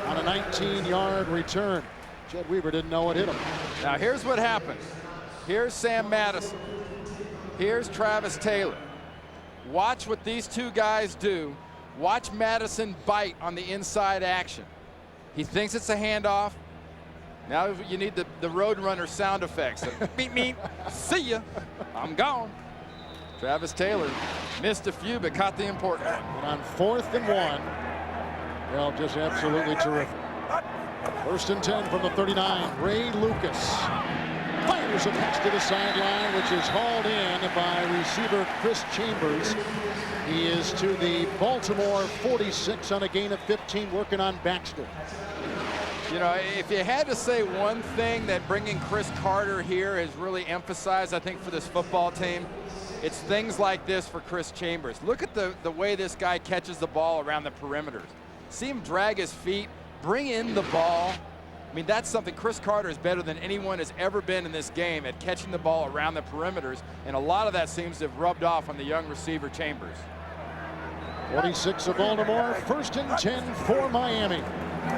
on a 19-yard return. Jed Weaver didn't know what hit him. Now here's what happened. Here's Sam Madison. Here's Travis Taylor. Watch what these two guys do. Watch Madison bite on the inside action. He thinks it's a handoff. Now you need the Roadrunner sound effects. Meet me, see ya, I'm gone. Travis Taylor missed a few, but caught the important. And on 4th and 1, well, just absolutely terrific. 1st and 10 from the 39. Ray Lucas fires a pass to the sideline, which is hauled in by receiver Chris Chambers. He is to the Baltimore 46 on a gain of 15, working on Baxter. You know, if you had to say one thing that bringing Chris Carter here has really emphasized, I think, for this football team, it's things like this for Chris Chambers. Look at the way this guy catches the ball around the perimeters. See him drag his feet, bring in the ball. I mean, that's something. Chris Carter is better than anyone has ever been in this game at catching the ball around the perimeters, and a lot of that seems to have rubbed off on the young receiver Chambers. 46 of Baltimore, 1st and 10 for Miami.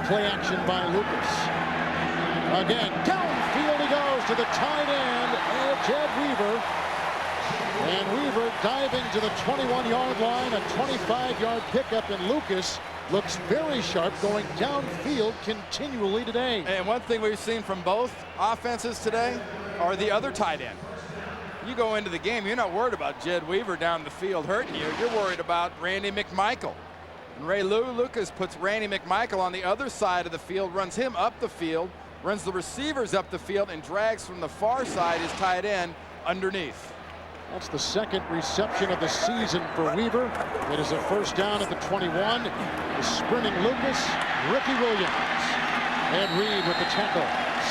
Play action by Lucas. Again, downfield he goes to the tight end, Jed Weaver. And Weaver diving to the 21-yard line, a 25-yard pickup, and Lucas looks very sharp going downfield continually today. And one thing we've seen from both offenses today are the other tight end. You go into the game, you're not worried about Jed Weaver down the field hurting you. You're worried about Randy McMichael. And Lucas puts Randy McMichael on the other side of the field, runs him up the field, runs the receivers up the field, and drags from the far side his tight end underneath. That's the 2nd reception of the season for Weaver. It is a 1st down at the 21. The sprinting Lucas, Ricky Williams. Ed Reed with the tackle.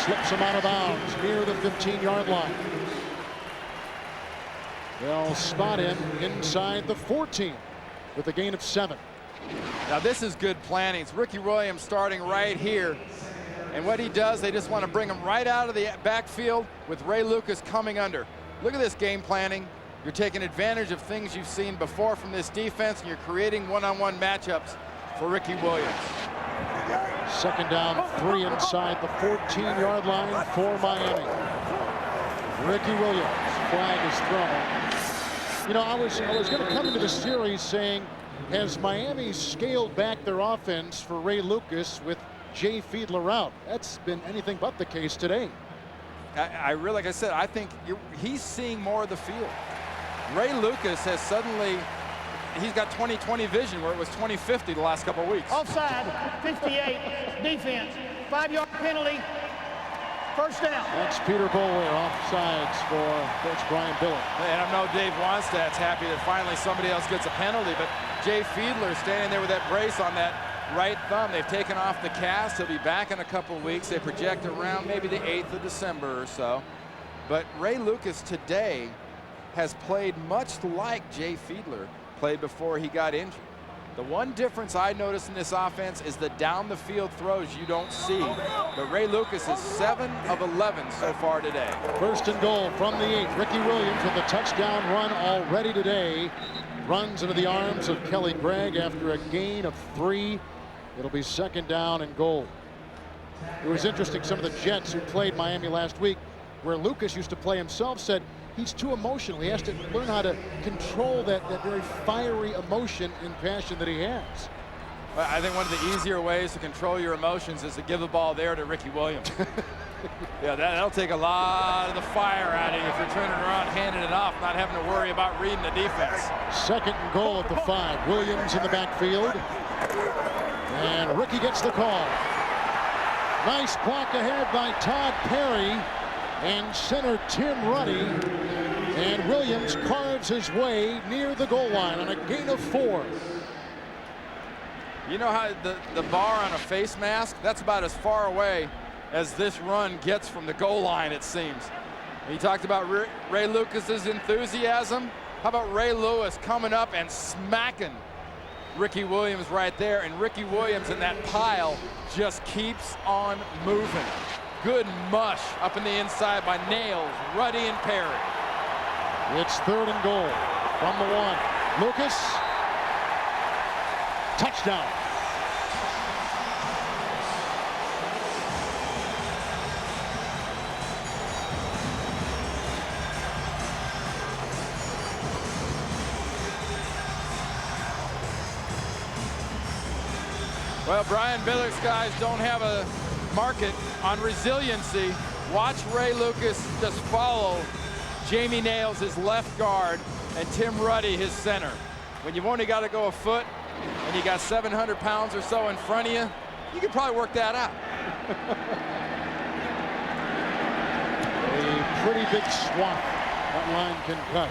Slips him out of bounds near the 15-yard line. They'll spot him inside the 14 with a gain of 7. Now this is good planning. It's Ricky Williams starting right here. And what he does, they just want to bring him right out of the backfield with Ray Lucas coming under. Look at this game planning. You're taking advantage of things you've seen before from this defense, and you're creating one-on-one matchups for Ricky Williams. 2nd down, 3 inside the 14-yard line for Miami. Ricky Williams, flag is thrown. You know, I was going to come into the series saying, has Miami scaled back their offense for Ray Lucas with Jay Fiedler out? That's been anything but the case today. I really, like I said, I think he's seeing more of the field. Ray Lucas has suddenly, he's got 20/20 vision where it was 20/50 the last couple of weeks. Offside, 58, defense, 5-yard penalty, 1st down. That's Peter Boulware, offsides for Coach Brian Billick. And I know Dave Wannstedt's happy that finally somebody else gets a penalty, but Jay Fiedler standing there with that brace on that right thumb. They've taken off the cast. He'll be back in a couple of weeks. They project around maybe the 8th of December or so. But Ray Lucas today has played much like Jay Fiedler played before he got injured. The one difference I notice in this offense is the down the field throws you don't see. But Ray Lucas is 7 of 11 so far today. 1st and goal from the 8. Ricky Williams with a touchdown run already today. Runs into the arms of Kelly Gregg after a gain of 3. It'll be 2nd down and goal. It was interesting, some of the Jets who played Miami last week, where Lucas used to play himself, said he's too emotional. He has to learn how to control that very fiery emotion and passion that he has. I think one of the easier ways to control your emotions is to give the ball there to Ricky Williams. Yeah, that'll take a lot of the fire out of you if you're turning around, handing it off, not having to worry about reading the defense. 2nd and goal at the 5. Williams in the backfield. And Ricky gets the call. Nice block ahead by Todd Perry and center Tim Ruddy. And Williams carves his way near the goal line on a gain of 4. You know how the bar on a face mask, that's about as far away as this run gets from the goal line, it seems. He talked about Ray Lucas's enthusiasm. How about Ray Lewis coming up and smacking Ricky Williams right there, and Ricky Williams in that pile just keeps on moving. Good mush up in the inside by Nails, Ruddy, and Perry. It's 3rd and goal from the 1. Lucas, touchdown. Well, Brian Billick's guys don't have a market on resiliency. Watch Ray Lucas just follow Jamie Nails his left guard, and Tim Ruddy his center. When you've only got to go a foot and you got 700 pounds or so in front of you, you can probably work that out. A pretty big swath that line can cut.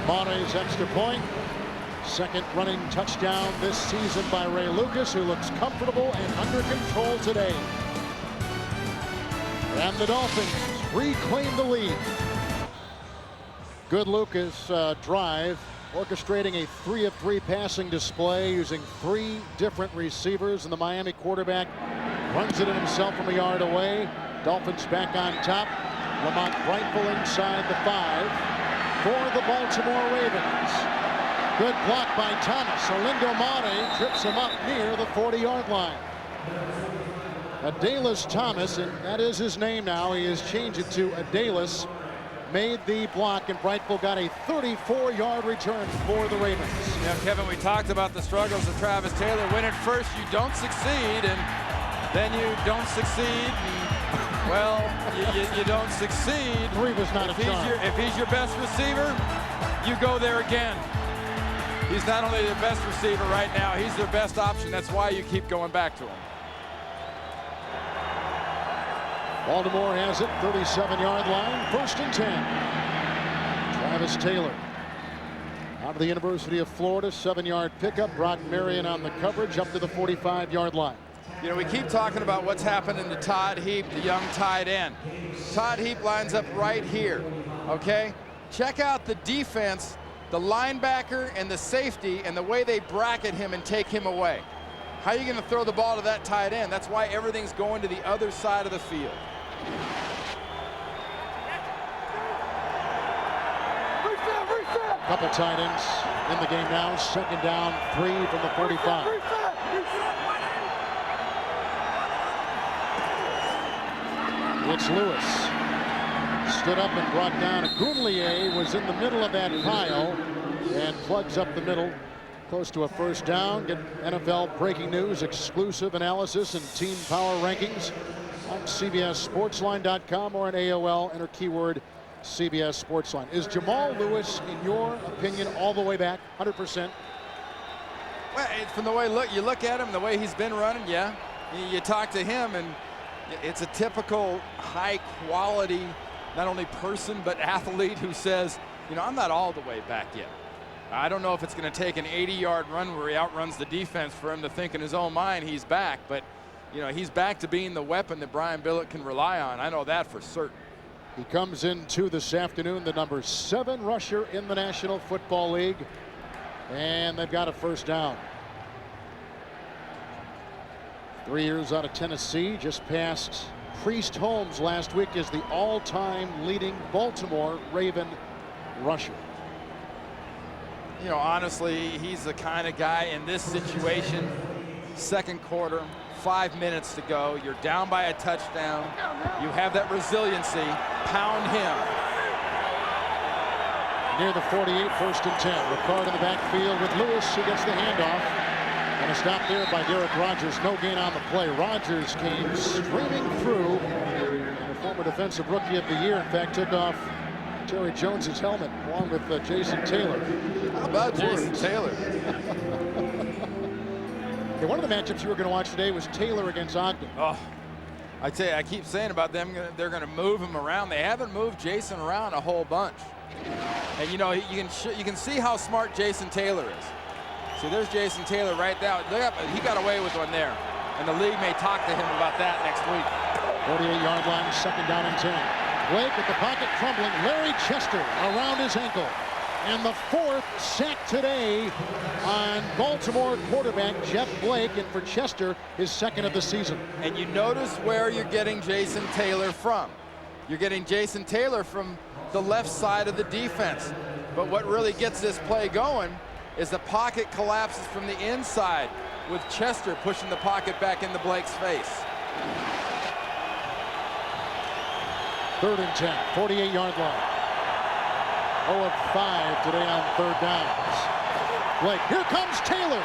Monte's extra point. Second running touchdown this season by Ray Lucas, who looks comfortable and under control today. And the Dolphins reclaim the lead. Good Lucas drive, orchestrating a 3-of-3 passing display using 3 different receivers, and the Miami quarterback runs it in himself from a yard away. Dolphins back on top. Lamont Rifle inside the 5 for the Baltimore Ravens. Good block by Thomas. Olindo Monte trips him up near the 40-yard line. Adalis Thomas, and that is his name now. He has changed it to Adalis. Made the block, and Brightful got a 34-yard return for the Ravens. Yeah, Kevin, we talked about the struggles of Travis Taylor. When at first you don't succeed, and then you don't succeed, and, well, you don't succeed. 3 was not a charm. If he's your best receiver, you go there again. He's not only their best receiver right now, he's their best option. That's why you keep going back to him. Baltimore has it, 37-yard line, 1st and 10. Travis Taylor out of the University of Florida, 7-yard pickup. Brock Marion on the coverage up to the 45-yard line. You know, we keep talking about what's happening to Todd Heap, the young tight end. Todd Heap lines up right here, okay? Check out the defense, the linebacker and the safety, and the way they bracket him and take him away. How are you going to throw the ball to that tight end? That's why everything's going to the other side of the field. Couple tight ends in the game now. 2nd down, 3 from the 45. It's Lewis. Stood up and brought down. Gounlier was in the middle of that pile and plugs up the middle. Close to a 1st down. Get NFL breaking news, exclusive analysis, and team power rankings on CBSSportsline.com or on AOL. Enter keyword CBS Sportsline. Is Jamal Lewis, in your opinion, all the way back, 100%? Well, from the way you look at him, the way he's been running, yeah. You talk to him, and it's a typical high-quality, not only person but athlete who says, you know, I'm not all the way back yet. I don't know if it's going to take an 80-yard run where he outruns the defense for him to think in his own mind he's back, but you know, he's back to being the weapon that Brian Billett can rely on. I know that for certain. He comes into this afternoon, the number 7 rusher in the National Football League, and they've got a 1st down. 3 years out of Tennessee, just passed Priest Holmes last week as the all-time leading Baltimore Raven rusher. You know, honestly, he's the kind of guy in this situation, 2nd quarter, 5 minutes to go, you're down by a touchdown, you have that resiliency, pound him. Near the 48, 1st and 10. Ricard in the backfield with Lewis, who gets the handoff. And a stop there by Derek Rogers. No gain on the play. Rogers came streaming through. And a former defensive rookie of the year, in fact, took off Terry Jones's helmet along with Jason Taylor. How about Jason Taylor? Okay, one of the matchups you were going to watch today was Taylor against Ogden. Oh, I tell you, I keep saying about them, they're going to move him around. They haven't moved Jason around a whole bunch. And you know, you can see how smart Jason Taylor is. See, there's Jason Taylor right now. He got away with one there. And the league may talk to him about that next week. 48-yard line, 2nd down and 10. Blake with the pocket crumbling. Larry Chester around his ankle. And the 4th sack today on Baltimore quarterback Jeff Blake, and for Chester, his 2nd of the season. And you notice where you're getting Jason Taylor from. You're getting Jason Taylor from the left side of the defense. But what really gets this play going is the pocket collapses from the inside with Chester pushing the pocket back into Blake's face. 3rd and 10, 48-yard line. 0 of 5 today on 3rd downs. Blake, here comes Taylor.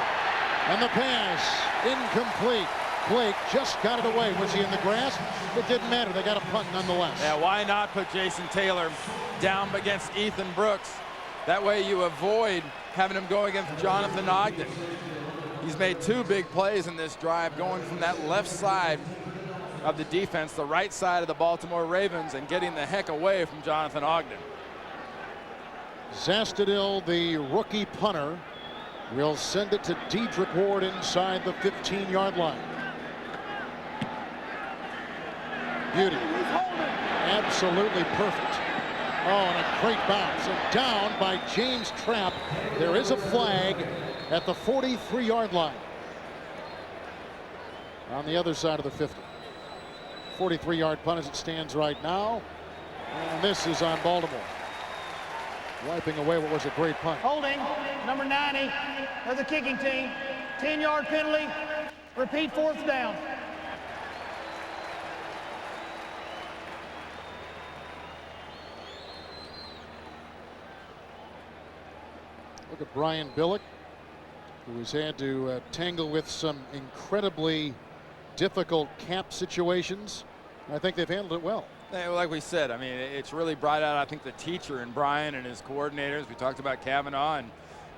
And the pass incomplete. Blake just got it away. Was he in the grass? It didn't matter. They got a punt nonetheless. Yeah, why not put Jason Taylor down against Ethan Brooks? That way you avoid having him go against Jonathan Ogden. He's made 2 big plays in this drive, going from that left side of the defense, the right side of the Baltimore Ravens, and getting the heck away from Jonathan Ogden. Zastudil, the rookie punter, will send it to Dedrick Ward inside the 15-yard line. Beauty. Absolutely perfect. Oh, and a great bounce. And down by James Trapp. There is a flag at the 43-yard line. On the other side of the 50. 43-yard punt as it stands right now. And this is on Baltimore. Wiping away what was a great punt. Holding, number 90 of the kicking team. 10-yard penalty. Repeat 4th down. Look at Brian Billick, who has had to tangle with some incredibly difficult cap situations. I think they've handled it well. Like we said, I mean, it's really brought out, I think, the teacher in Brian and his coordinators. We talked about Kavanaugh and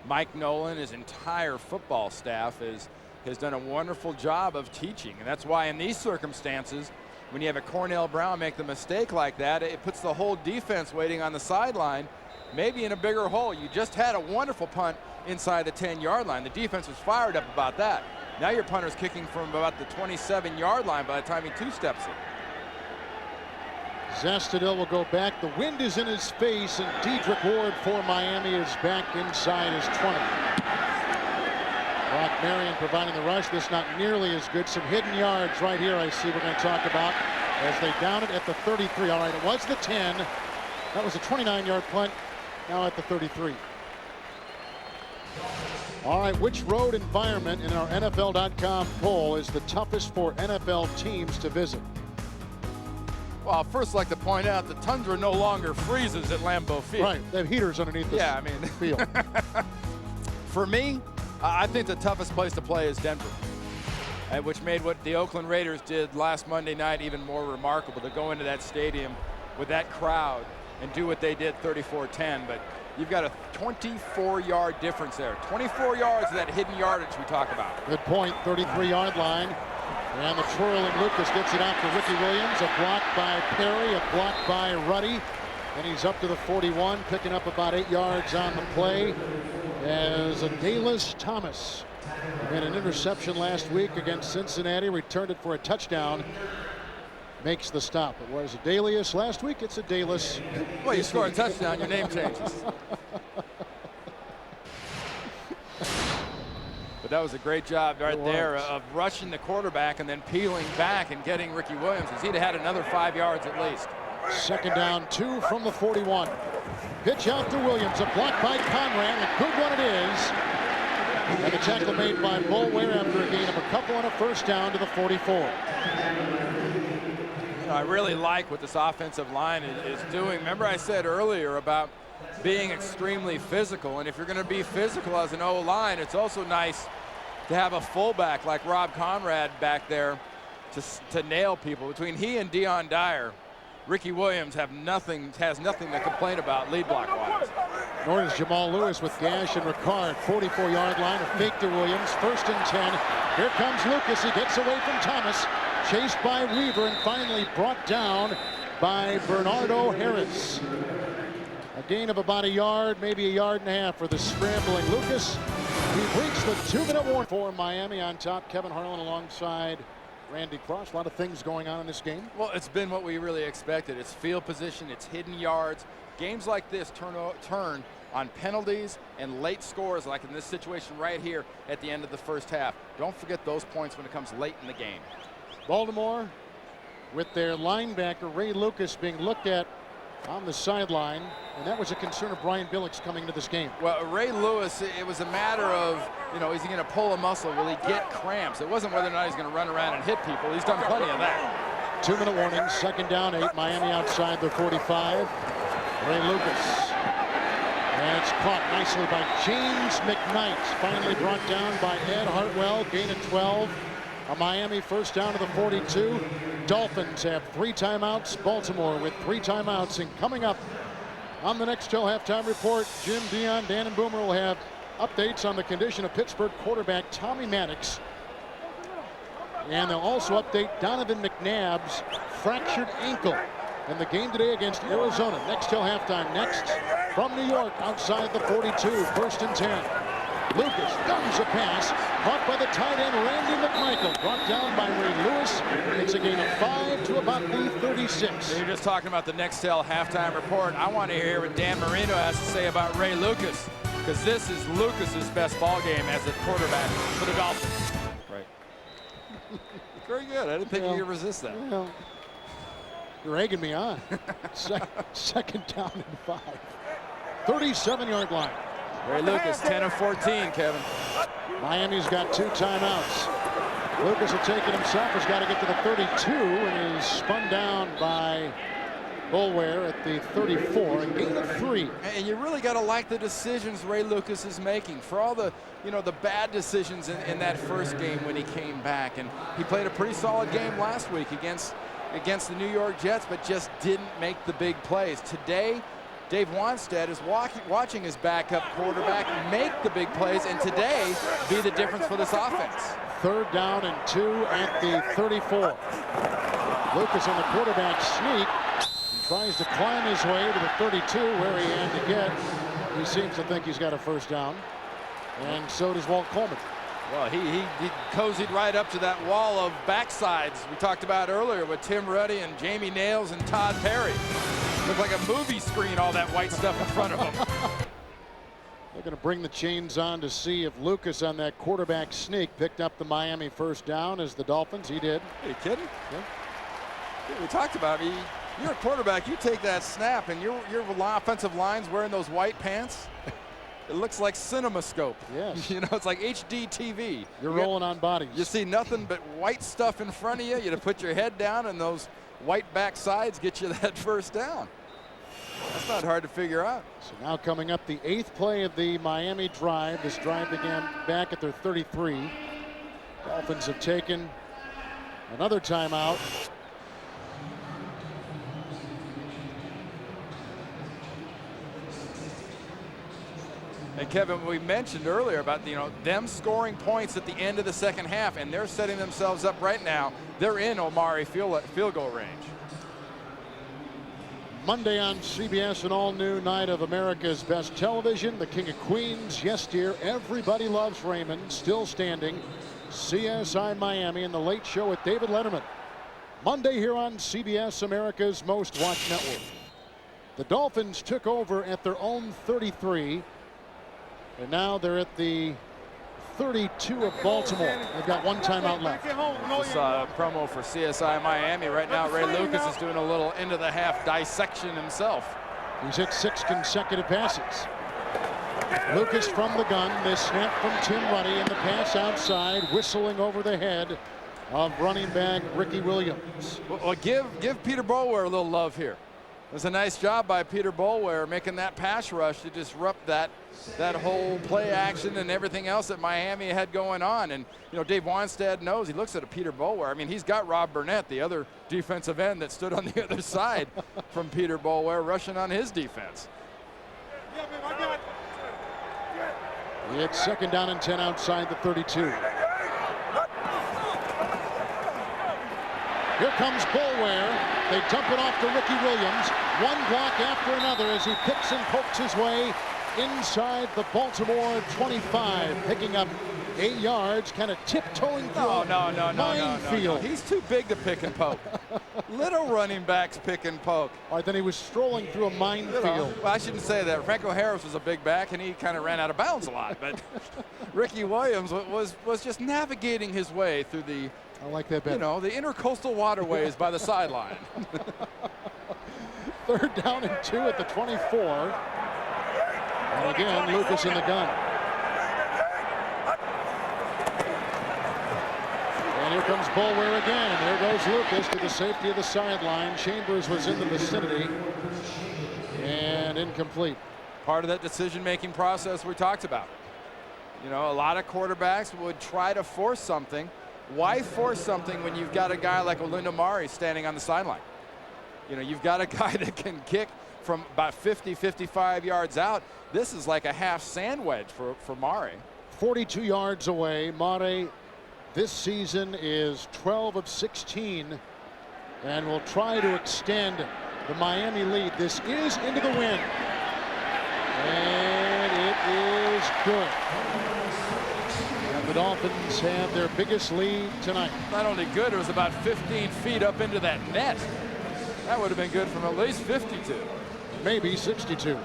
Mike Nolan. His entire football staff has done a wonderful job of teaching. And that's why in these circumstances, when you have a Cornell Brown make the mistake like that, it puts the whole defense waiting on the sideline, maybe in a bigger hole. You just had a wonderful punt inside the 10-yard line. The defense was fired up about that. Now your punter's kicking from about the 27-yard line by the time he two-steps it. Zastudil will go back. The wind is in his face, and Dedrick Ward for Miami is back inside his 20. Brock Marion providing the rush. This not nearly as good. Some hidden yards right here I see we're going to talk about as they down it at the 33. All right, it was the 10. That was a 29-yard punt. Now at the 33. All right, which road environment in our NFL.com poll is the toughest for NFL teams to visit? Well, I'd first like to point out the tundra no longer freezes at Lambeau Field. Right, they have heaters underneath the field. For me, I think the toughest place to play is Denver, which made what the Oakland Raiders did last Monday night even more remarkable, to go into that stadium with that crowd and do what they did 34-10. But you've got a 24-yard difference there. 24 yards of that hidden yardage we talk about. Good point, 33-yard line. And the twirling Lucas gets it out to Ricky Williams. A block by Perry, a block by Ruddy. And he's up to the 41, picking up about 8 yards on the play as Adalius Thomas made an interception last week against Cincinnati, returned it for a touchdown. Makes the stop. It was Adalius last week. It's Adalius. Well, you score a touchdown, your name changes. But that was a great job right there of rushing the quarterback and then peeling back and getting Ricky Williams, as he'd have had another 5 yards at least. Second down, 2 from the 41. Pitch out to Williams, a block by Conrad, a good one it is. And the tackle made by Boulware after a gain of a couple and a first down to the 44. I really like what this offensive line is doing. Remember I said earlier about being extremely physical, and if you're going to be physical as an O-line, it's also nice to have a fullback like Rob Conrad back there to nail people. Between he and Deion Dyer, Ricky Williams has nothing to complain about lead block wise. Nor does Jamal Lewis with Gash and Ricard. 44-yard line, a fake to Williams. 1st and 10. Here comes Lucas. He gets away from Thomas. Chased by Weaver and finally brought down by Bernardo Harris. A gain of about a yard, maybe a yard and a half for the scrambling Lucas. He breaks the 2-minute warning for Miami on top. Kevin Harlan alongside Randy Cross. A lot of things going on in this game. Well, it's been what we really expected. It's field position, it's hidden yards. Games like this turn on penalties and late scores, like in this situation right here at the end of the first half. Don't forget those points when it comes late in the game. Baltimore with their linebacker Ray Lucas being looked at on the sideline, and that was a concern of Brian Billick's coming into this game. Well, Ray Lewis, it was a matter of, is he going to pull a muscle? Will he get cramps? It wasn't whether or not he's going to run around and hit people. He's done plenty of that. 2-minute warning, 2nd down, 8. Miami outside the 45. Ray Lucas. And it's caught nicely by James McKnight. Finally brought down by Ed Hartwell. Gain of 12. A Miami first down to the 42. Dolphins have 3 timeouts. Baltimore with 3 timeouts. And coming up on the next Till Halftime Report, Jim, Dion, Dan, and Boomer will have updates on the condition of Pittsburgh quarterback Tommy Maddox. And they'll also update Donovan McNabb's fractured ankle in the game today against Arizona. Next Till Halftime. Next from New York, outside the 42, 1st and 10. Lucas guns a pass, caught by the tight end Randy McMichael, brought down by Ray Lewis. It's a gain of 5 to about the 36. You're just talking about the next Till Halftime Report. I want to hear what Dan Marino has to say about Ray Lucas, because this is Lucas's best ball game as a quarterback for the Dolphins. Right. Very good. I didn't think you could resist that. Well, you're egging me on. Second down and 5. 37-yard line. Ray Lucas, 10 of 14, Kevin. Miami's got 2 timeouts. Lucas will take it himself. Has got to get to the 32 and is spun down by Boulware at the 34. A gain of 3. And you really got to like the decisions Ray Lucas is making. For all the, the bad decisions in that first game when he came back. And he played a pretty solid game last week against the New York Jets, but just didn't make the big plays. Today, Dave Wanstead is watching his backup quarterback make the big plays, and today be the difference for this offense. 3rd down and 2 at the 34. Lucas on the quarterback sneak. He tries to climb his way to the 32, where he had to get. He seems to think he's got a first down, and so does Walt Coleman. Well, he cozied right up to that wall of backsides we talked about earlier with Tim Ruddy and Jamie Nails and Todd Perry. Looked like a movie screen, all that white stuff in front of him. They're going to bring the chains on to see if Lucas on that quarterback sneak picked up the Miami first down as the Dolphins. He did. Are you kidding? Yeah. We talked about it. You're a quarterback. You take that snap, and your offensive line's wearing those white pants. It looks like CinemaScope. Yes. It's like HD TV. You're rolling on bodies. You see nothing but white stuff in front of you. You to put your head down, and those white back sides get you that first down. That's not hard to figure out. So now coming up the 8th play of the Miami drive. This drive began back at their 33. Dolphins have taken another timeout. And Kevin, we mentioned earlier about them scoring points at the end of the second half, and they're setting themselves up right now. They're in Omari field goal range. Monday on CBS, an all-new night of America's Best Television. The King of Queens, yes dear, Everybody Loves Raymond, still standing. CSI Miami and The Late Show with David Letterman. Monday here on CBS, America's most watched network. The Dolphins took over at their own 33. And now they're at the 32 of Baltimore. They've got 1 timeout left. This promo for CSI Miami. Right now, Ray Lucas is doing a little end-of-the-half dissection himself. He's hit 6 consecutive passes. Lucas from the gun. This snap from Tim Ruddy and the pass outside, whistling over the head of running back Ricky Williams. Well, give Peter Boulware a little love here. It was a nice job by Peter Boulware making that pass rush to disrupt that whole play action and everything else that Miami had going on. And Dave Wanstead knows. He looks at a Peter Boulware. I mean, he's got Rob Burnett, the other defensive end that stood on the other side from Peter Boulware, rushing on his defense. It's 2nd down and 10 outside the 32. Here comes Boulware. They dump it off to Ricky Williams. One block after another as he picks and pokes his way inside the Baltimore 25, picking up 8 yards, kind of tiptoeing through a minefield. He's too big to pick and poke. Little running backs pick and poke. All right, then he was strolling through a minefield. Well, I shouldn't say that. Franco Harris was a big back, and he kind of ran out of bounds a lot. But Ricky Williams was just navigating his way through the, I like that better. the intercoastal waterways by the sideline. 3rd down and 2 at the 24. And again, Lucas in the gun. And here comes Boulware again. And there goes Lucas to the safety of the sideline. Chambers was in the vicinity. And incomplete. Part of that decision-making process we talked about. A lot of quarterbacks would try to force something, why force something when you've got a guy like Olindamari standing on the sideline? You know, you've got a guy that can kick from about 50, 55 yards out. This is like a half sand wedge for Mare. 42 yards away. Mare this season is 12 of 16 and will try to extend the Miami lead. This is into the wind. And it is good. And the Dolphins have their biggest lead tonight. Not only good, it was about 15 feet up into that net. That would have been good from at least 52. Maybe 62.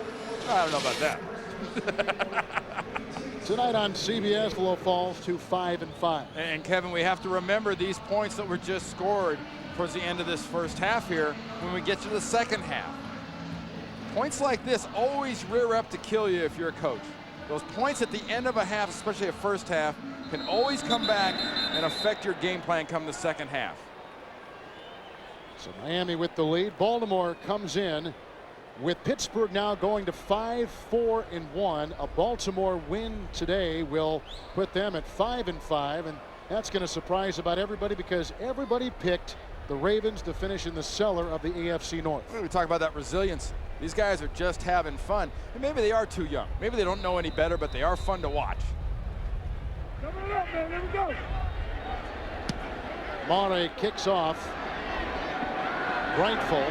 I don't know about that. Tonight on CBS, Little Falls to 5-5. And Kevin, we have to remember these points that were just scored towards the end of this first half here when we get to the second half. Points like this always rear up to kill you if you're a coach. Those points at the end of a half, especially a first half, can always come back and affect your game plan come the second half. So Miami with the lead. Baltimore comes in with Pittsburgh now going to 5-4-1. A Baltimore win today will put them at 5-5, and that's going to surprise about everybody because everybody picked the Ravens to finish in the cellar of the AFC North. We talk about that resilience. These guys are just having fun. And maybe they are too young. Maybe they don't know any better, but they are fun to watch. Come on up, man. There we go. Mare kicks off. Brightful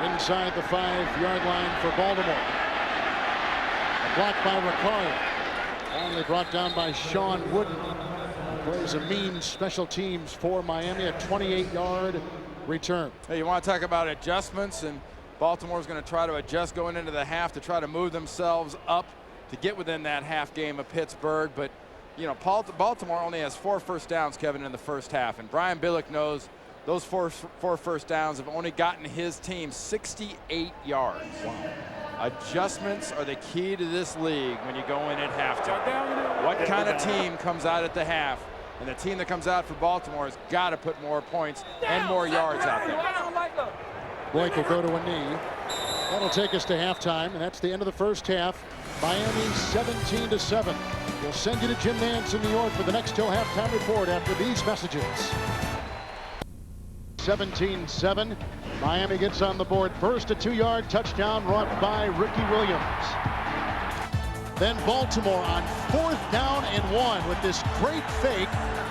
inside the 5-yard line for Baltimore. A block by Ricard. Finally brought down by Sean Wooden. Plays a mean special teams for Miami. A 28-yard return. Hey, you want to talk about adjustments, and Baltimore's going to try to adjust going into the half to try to move themselves up to get within that half game of Pittsburgh. But, you know, Baltimore only has 4 first downs, Kevin, in the first half. And Brian Billick knows those four first downs have only gotten his team 68 yards. Wow. Adjustments are the key to this league when you go in at halftime. What kind of team comes out at the half? And the team that comes out for Baltimore has got to put more points and more yards out there. Blake will go to a knee. That'll take us to halftime, and that's the end of the first half. Miami 17-7. We'll send you to Jim Nantz in New York for the next till halftime report after these messages. 17-7. Miami gets on the board first. A 2-yard touchdown run by Ricky Williams. Then Baltimore on 4th down and 1 with this great fake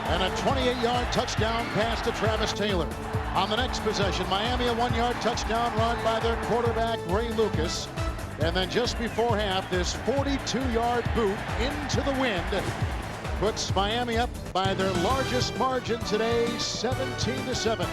and a 28-yard touchdown pass to Travis Taylor. On the next possession, Miami a 1-yard touchdown run by their quarterback Ray Lucas. And then just before half, this 42-yard boot into the wind puts Miami up by their largest margin today, 17-7.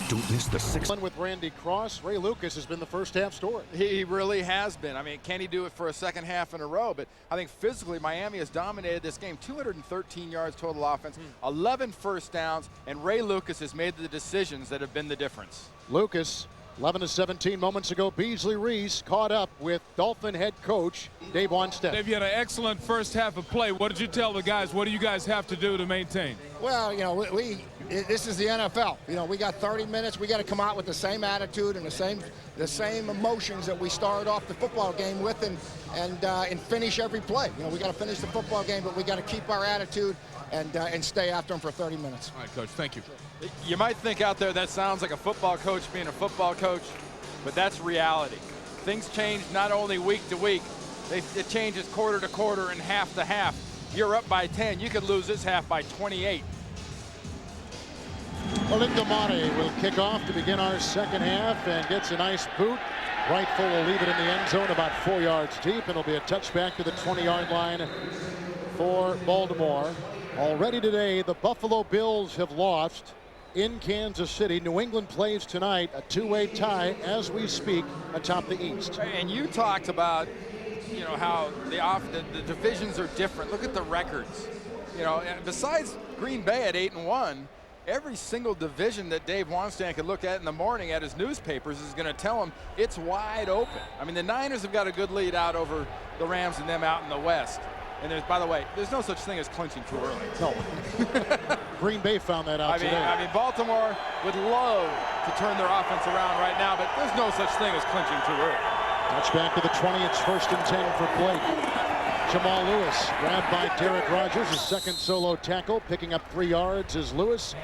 Don't miss the 6th. With Randy Cross, Ray Lucas has been the first half story. He really has been. I mean, can he do it for a second half in a row? But I think physically Miami has dominated this game. 213 yards total offense, 11 first downs, and Ray Lucas has made the decisions that have been the difference. Lucas, 11-17 moments ago. Beasley Reese caught up with Dolphin head coach Dave Wanstead. Dave, you had an excellent first half of play. What did you tell the guys? What do you guys have to do to maintain? Well, you know, this is the NFL. You know, we got 30 minutes. We got to come out with the same attitude and the same emotions that we started off the football game with, and finish every play. You know, we got to finish the football game, but we got to keep our attitude and stay after them for 30 minutes. All right, Coach. Thank you. You might think out there that sounds like a football coach being a football coach, but that's reality. Things change not only week to week. It changes quarter to quarter and half to half. You're up by 10. You could lose this half by 28. Olindamari will kick off to begin our second half and gets a nice boot. Rightful will leave it in the end zone about 4 yards deep, and it'll be a touchback to the 20-yard line for Baltimore. Already today, the Buffalo Bills have lost in Kansas City. New England plays tonight, a 2-way tie as we speak atop the East. And you talked about, you know, how the divisions are different. Look at the records. You know, and besides Green Bay at 8-1, every single division that Dave Wanstead could look at in the morning at his newspapers is going to tell him it's wide open. I mean, the Niners have got a good lead out over the Rams and them out in the West. And by the way, there's no such thing as clinching too early. No. Green Bay found that out today. I mean, Baltimore would love to turn their offense around right now, but there's no such thing as clinching too early. Touchback to the 20. It's 1st and 10 for Blake. Jamal Lewis grabbed by Derek Rogers, his second solo tackle, picking up 3 yards as Lewis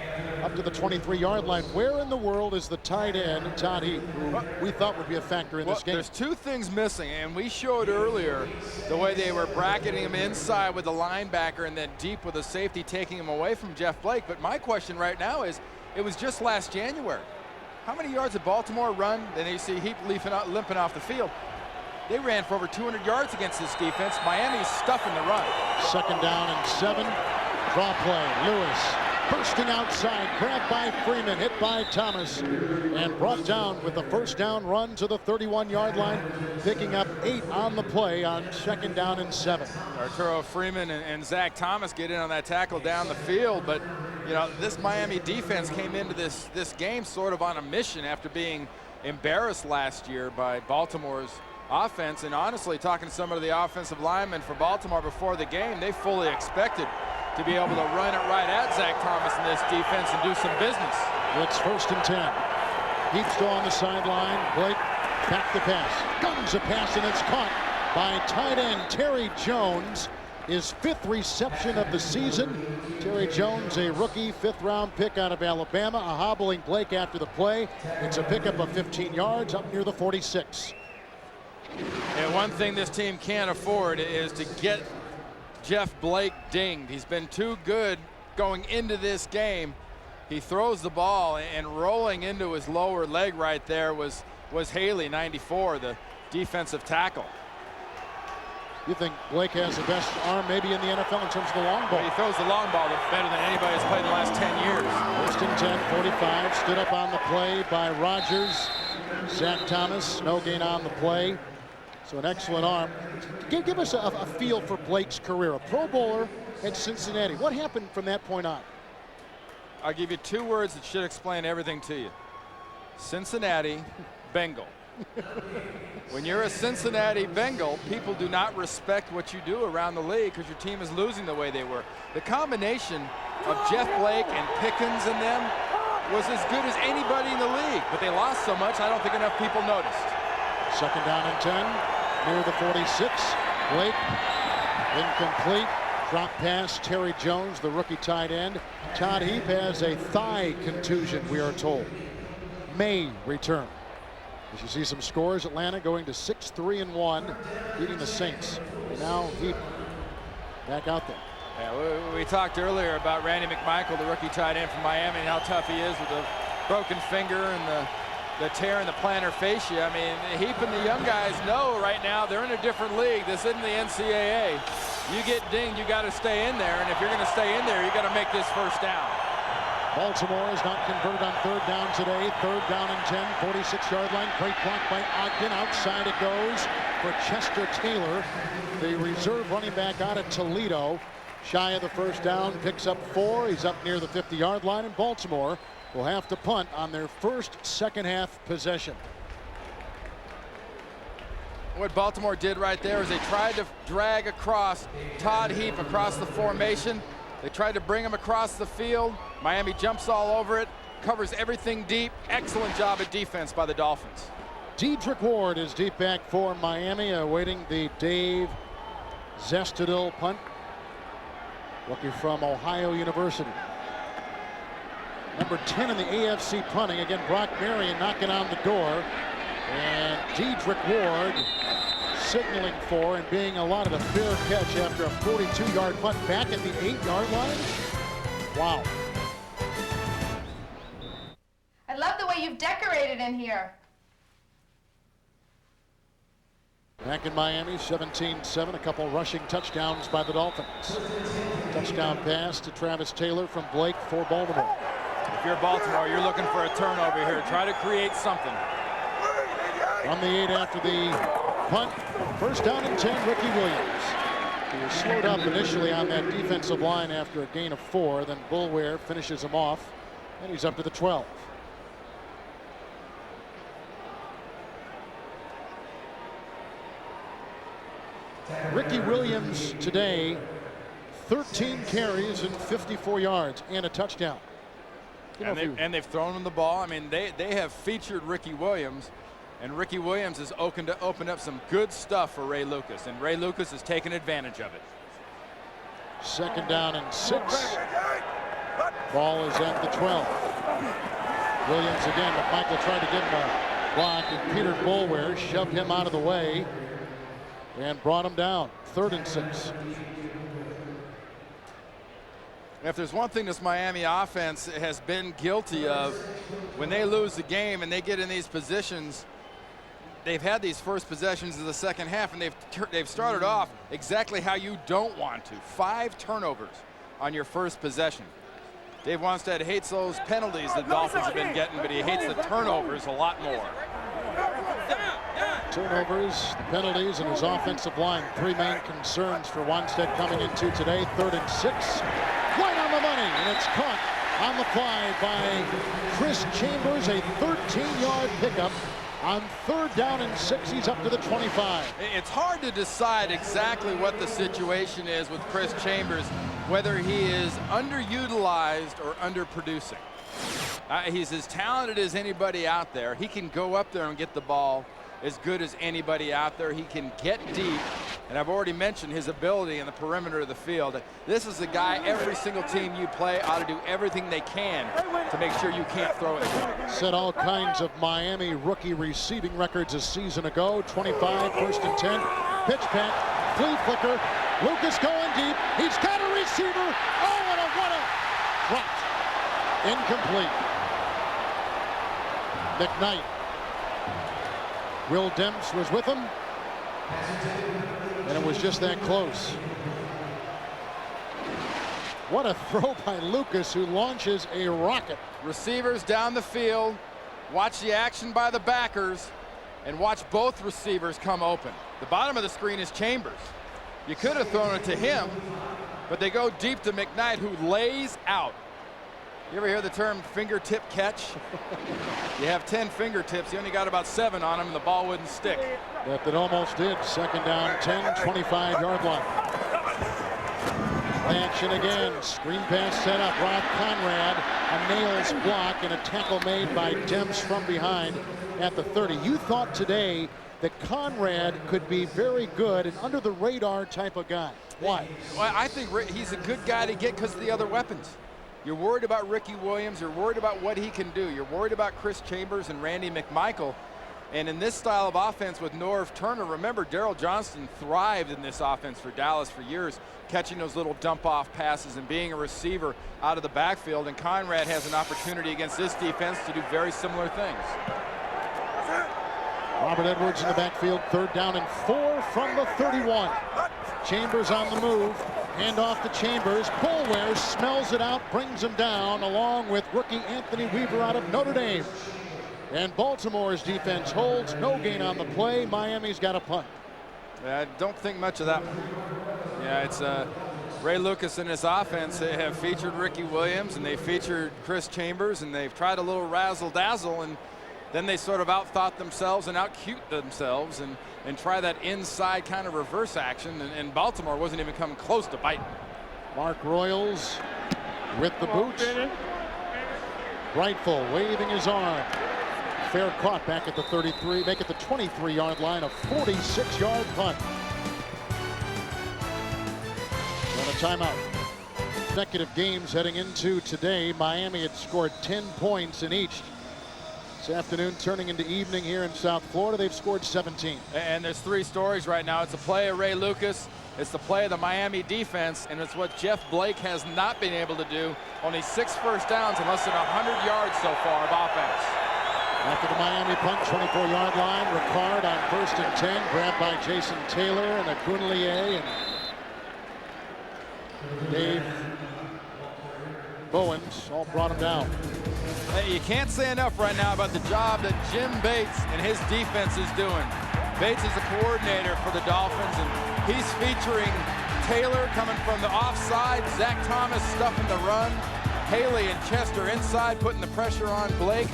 up to the 23-yard line. Where in the world is the tight end, Todd Heap, who we thought would be a factor in this game? There's 2 things missing, and we showed earlier the way they were bracketing him inside with the linebacker and then deep with the safety, taking him away from Jeff Blake. But my question right now is, it was just last January. How many yards did Baltimore run? Then you see Heap limping off the field. They ran for over 200 yards against this defense. Miami's stuffing the run. 2nd down and 7. Draw play. Lewis bursting outside, grabbed by Freeman, hit by Thomas, and brought down with the 1st down run to the 31-yard line, picking up 8 on the play on 2nd down and 7. Arturo Freeman and Zach Thomas get in on that tackle down the field, but you know, this Miami defense came into this game sort of on a mission after being embarrassed last year by Baltimore's offense. And honestly, talking to some of the offensive linemen for Baltimore before the game, they fully expected to be able to run it right at Zach Thomas in this defense and do some business. It's 1st and 10. Heap still on the sideline. Blake back the pass. Guns a pass, and it's caught by tight end Terry Jones. His 5th reception of the season. Terry Jones, a rookie 5th-round pick out of Alabama, a hobbling Blake after the play. It's a pickup of 15 yards up near the 46. And one thing this team can't afford is to get Jeff Blake dinged. He's been too good going into this game. He throws the ball, and rolling into his lower leg right there was Haley, 94, the defensive tackle. You think Blake has the best arm maybe in the NFL in terms of the long ball? Well, he throws the long ball better than anybody has played in the last 10 years. 1st and 10, 45, stood up on the play by Rogers. Zach Thomas, no gain on the play. So an excellent arm. Give us a feel for Blake's career. A Pro Bowler at Cincinnati. What happened from that point on? I'll give you 2 words that should explain everything to you. Cincinnati Bengal. When you're a Cincinnati Bengal, people do not respect what you do around the league because your team is losing the way they were. The combination of Jeff Blake and Pickens and them was as good as anybody in the league, but they lost so much I don't think enough people noticed. 2nd down and 10 near the 46. Blake incomplete. Drop pass. Terry Jones, the rookie tight end. Todd Heap has a thigh contusion, we are told. May return. As you see some scores, Atlanta going to 6-3-1, beating the Saints. Now Heap back out there. Yeah, we talked earlier about Randy McMichael, the rookie tight end from Miami, and how tough he is with the broken finger and the tear in the plantar fascia. I mean, Heap and the young guys know right now they're in a different league. This isn't the NCAA. You get dinged, you got to stay in there, and if you're going to stay in there, you got to make this 1st down. Baltimore is not converted on 3rd down today. 3rd down and 10, 46-yard line. Great block by Ogden. Outside it goes for Chester Taylor, the reserve running back out of Toledo. Shy of the 1st down, picks up 4. He's up near the 50-yard line, and Baltimore will have to punt on their first second-half possession. What Baltimore did right there is they tried to drag across Todd Heap across the formation. They tried to bring him across the field. Miami jumps all over it, covers everything deep. Excellent job at defense by the Dolphins. Dedrick Ward is deep back for Miami, awaiting the Dave Zestadil punt. Rookie from Ohio University. Number 10 in the AFC punting. Again, Brock Marion knocking on the door. And Dedrick Ward signaling for and being allotted a fair catch after a 42-yard punt back at the 8-yard line. Wow. I love the way you've decorated in here. Back in Miami, 17-7, a couple rushing touchdowns by the Dolphins. Touchdown pass to Travis Taylor from Blake for Baltimore. If you're Baltimore, you're looking for a turnover here. Try to create something. On the 8 after the punt, 1st down and 10, Ricky Williams. He was slowed up initially on that defensive line after a gain of 4. Then Bulware finishes him off, and he's up to the 12. Ricky Williams today, 13 carries and 54 yards and a touchdown. And they've thrown him the ball. I mean, they have featured Ricky Williams And Ricky Williams has opened up some good stuff for Ray Lucas, and Ray Lucas has taken advantage of it. 2nd down and 6. Ball is at the 12. Williams again, but Michael tried to give him a block, and Peter Boulware shoved him out of the way and brought him down. 3rd and 6. If there's one thing this Miami offense has been guilty of, when they lose the game and they get in these positions, they've had these first possessions of the second half, and they've started off exactly how you don't want to. 5 turnovers on your first possession. Dave Wanstead hates those penalties the Dolphins have been getting, but he hates the turnovers a lot more. Turnovers, the penalties, and his offensive line. 3 main concerns for Wanstead coming into today. 3rd and 6. Right on the money, and it's caught on the fly by Chris Chambers. A 13-yard pickup on 3rd down and 6. He's up to the 25. It's hard to decide exactly what the situation is with Chris Chambers, whether he is underutilized or underproducing. He's as talented as anybody out there. He can go up there and get the ball as good as anybody out there. He can get deep, and I've already mentioned his ability in the perimeter of the field. This is a guy every single team you play ought to do everything they can to make sure you can't throw it. Set all kinds of Miami rookie receiving records a season ago. 25, 1st and 10. Pitch back, flea flicker. Lucas going deep. He's got a receiver. Oh, and what a dropped. Incomplete. McKnight. Will Demps was with him, and it was just that close. What a throw by Lucas, who launches a rocket. Receivers down the field. Watch the action by the backers, and watch both receivers come open. The bottom of the screen is Chambers. You could have thrown it to him, but they go deep to McKnight, who lays out. You ever hear the term fingertip catch? You have 10 fingertips, you only got about 7 on them, and the ball wouldn't stick. That almost did. 2nd down, 10, 25-yard line. Play action again. Screen pass set up. Rob Conrad, a nails block, and a tackle made by Demps from behind at the 30. You thought today that Conrad could be very good and under the radar type of guy. Why? Well, I think he's a good guy to get because of the other weapons. You're worried about Ricky Williams. You're worried about what he can do. You're worried about Chris Chambers and Randy McMichael. And in this style of offense with Norv Turner, remember, Daryl Johnston thrived in this offense for Dallas for years, catching those little dump-off passes and being a receiver out of the backfield. And Conrad has an opportunity against this defense to do very similar things. Robert Edwards in the backfield. 3rd down and 4 from the 31. Chambers on the move. Hand off to Chambers. Boulware smells it out, brings him down, along with rookie Anthony Weaver out of Notre Dame. And Baltimore's defense holds. No gain on the play. Miami's got a punt. I don't think much of that one. Yeah, it's Ray Lucas and his offense. They have featured Ricky Williams, and they featured Chris Chambers, and they've tried a little razzle-dazzle, and then they sort of out-thought themselves and out-cute themselves and try that inside kind of reverse action, and Baltimore wasn't even coming close to biting. Mark Royals with the boots. Brightful waving his arm. Fair caught back at the 33, make it the 23-yard line, a 46-yard punt. And a timeout. Consecutive games heading into today. Miami had scored 10 points in each. This afternoon turning into evening here in South Florida. They've scored 17. And there's 3 stories right now. It's the play of Ray Lucas, it's the play of the Miami defense, and it's what Jeff Blake has not been able to do. Only 6 first downs and less than 100 yards so far of offense. After the Miami punt, 24-yard line. Ricard on 1st and 10, grabbed by Jason Taylor and Akunlier, and Dave Bowens all brought him down. Hey, you can't say enough right now about the job that Jim Bates and his defense is doing. Bates is the coordinator for the Dolphins, and he's featuring Taylor coming from the offside, Zach Thomas stuffing the run, Haley and Chester inside putting the pressure on Blake.